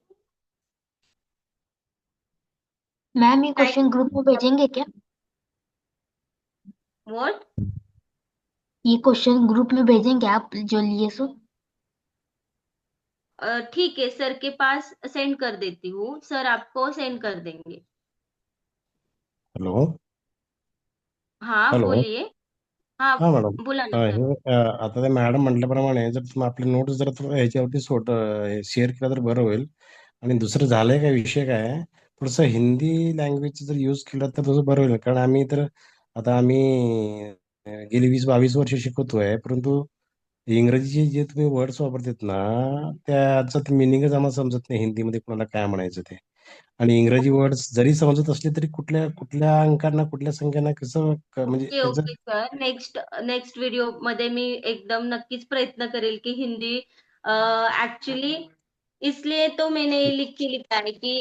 मैम ये क्वेश्चन ग्रुप में भेजेंगे क्या? व्हॉट? ये क्वेश्चन ग्रुप में भेजेंगे आप जो लिए सो? ठीक है, सर के पास सेंड कर देती हूँ. सर आपको सेंड कर देंगे. हॅलो. हाँ हॅलो. बोलिए. हाँ हा मॅडम. बोला ना सर. आता ते मॅडम म्हटल्याप्रमाणे जर तुम्ही आपले नोट्स जर ह्याच्यावरती शेअर केला तर बरं होईल. आणि दुसरं झालंय काय विषय काय आहे, थोडंसं हिंदी लँग्वेजचं जर यूज केलं तर तसं बरं होईल. कारण आम्ही गेली 20-22 वर्ष शिकवतोय, परंतु इंग्रजीचे जे तुम्ही वर्ड्स वापरतात ना, त्याचं मिनिंगच आम्हाला समजत नाही हिंदीमध्ये कोणाला काय म्हणायचं ते. आणि इंग्रजी वर्ड्स जरी समजत असले तरी कुठल्या कुठल्या अंकांना कुठल्या संख्यांना कसं म्हणजे ओके त्याचं ओके सर नेक्स्ट व्हिडिओ मध्ये मी एकदम नक्कीच प्रयत्न करेल की हिंदी एक्चुअली इसलिए तो मैंने लिख के लिखा है कि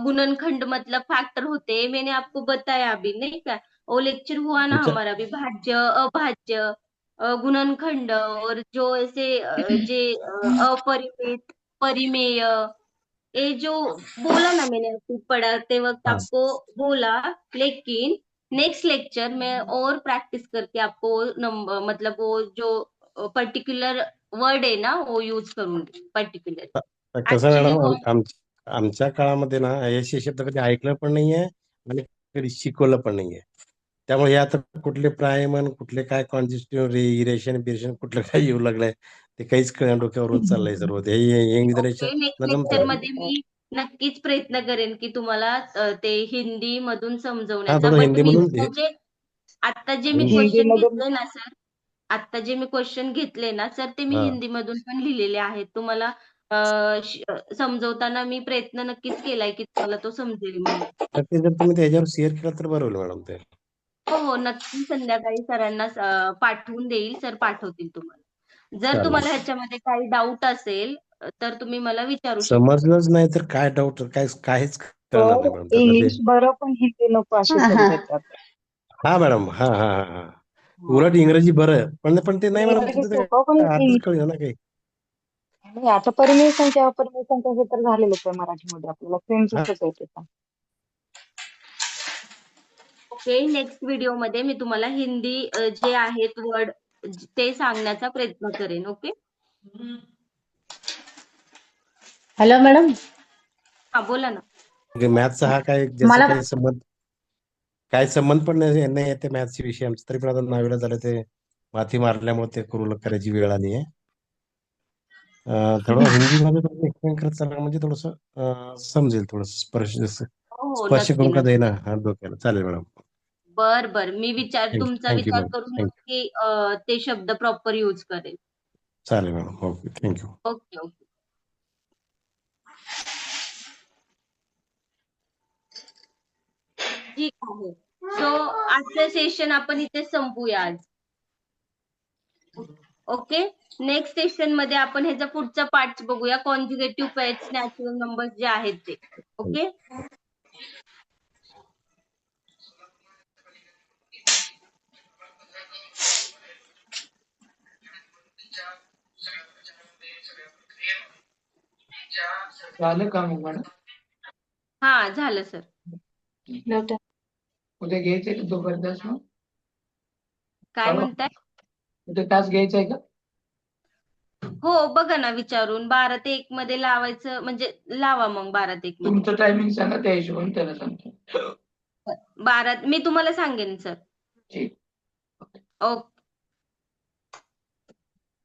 गुणनखंड मतलब फैक्टर होते हैं, मैंने आपको बताया अभी नहीं क्या, वो लेक्चर हुआ ना तुमच्या हमारा अभी भाज्य अभाज्य गुणनखंड और जो ऐसे जे अपरिमित परिमेय, ये जो बोला ना मैंने अभी पढ़ाते वक्त हा आपको बोला, लेकिन नेक्स्ट लेक्चर में और प्रैक्टिस करके आपको नंबर मतलब वो जो पर्टिकुलर वर्ड है ना वो यूज करूंगी पर्टिकुलर कसं एक्चुअली मॅडम वो आमच्या काळामध्ये ना हे शब्द कधी ऐकलं पण नाहीये आणि कधी शिकवलं पण नाहीये. त्यामुळे हे आता कुठले प्रायमन कुठले काय कॉन्स्टिट्यूशन इरेशन बिरेशन कुठलं काय येऊ लागलंय ते काहीच डोक्यावरून चाललंय सर्व ते ओके नेक्स्ट इंग्रजीला लेक्चर जमतंय. मध्ये मी नक्कीच प्रयत्न करेन की तुम्हाला ते हिंदी मधून हा समजवण्याचा, थोडं बट हिंदी मी मधून म्हणजे आता जे मी हिंदी क्वेश्चन मधून घेतले ना सर, आता जे मी क्वेश्चन घेतले ना सर ते मी हा हिंदी मधून पण लिहिलेले आहेत. तुम्हाला समजवताना मी प्रयत्न नक्कीच केलाय की तुम्हाला तो समजेल म्हणून. तर ते जर तुम्ही त्याच्यावर शेअर केलं तर बरं होईल मॅडम ते. हो हो नक्की संध्याकाळी सरांना पाठवून देईल, सर पाठवतील तुम्हाला. जर चालेल. तुम्हाला ह्याच्यामध्ये काही डाऊट असेल तर तुम्ही मला विचारू शकता. समजलंच नाही तर काय डाऊट काय काहीच कळणार तर नाही मॅडम त्यातलं ते. इंग्लिश बरं पण हिंदी नको असे सर देतात. हा मॅडम हा हा हा हा उलट इंग्रजी बरं पण ते नाही मॅडम इंग्रजी तिथं ते सोपं पण अर्थच कळलं ना काही. नाही, आता परिमेय संख्या अपरिमेय संख्या हे तर झालेलंच आहे मराठीमध्ये आपल्याला सेम हा तसंच आहे ते पण. ओके नेक्स्ट व्हिडिओ मध्ये मी तुम्हाला हिंदी जे आहेत वर्ड ते सांगण्याचा प्रयत्न करेन. ओके हॅलो मॅडम, हा बोला ना. मॅथचा हा काय ज्याचा मला काही संबंध पण नाही येते मॅथच्या विषयी आमचं तरी पण आता नावीला झालं ते माथी मारल्यामुळे ते करू करायची वेळ आली आहे. थोडं हिंदीमध्ये थोडं एक्सप्लेन करत चाललं म्हणजे थोडंसं समजेल थोडं हो हो स्पर्श नक्की करून का नक्की. देईना हा डोक्याला चालेल मॅडम. बर मी तुमचा थँक्यू विचार मॅडम करून थँक्यू नक्की ते शब्द प्रॉपर यूज करेल. चालेल madam okay thank you. Okay okay ठीक आहे. सो आजचं सेशन आपण इथे संपूया आज. ओके नेक्स्ट सेशन मध्ये आपण ह्याचा पुढचा पार्ट बघूया, कॉन्जुगेटिव्ह पेअर्स नॅचरल नंबर्स जे आहेत ते. ओके झालं का मग मॅडम? हा झालं सर. उद्या घ्यायचंय का जबरदस्त मग? काय म्हणताय? उद्या तास घ्यायचाय का? हो बघा ना विचारून 12 ते 1 मध्ये लावायचं म्हणजे लावा मग 12 ते 1 मध्ये. तुमचं टायमिंग सांगा त्या हिशोबाने त्याला सांगतो. 12 मी तुम्हाला सांगेन सर. ठीक. ओके.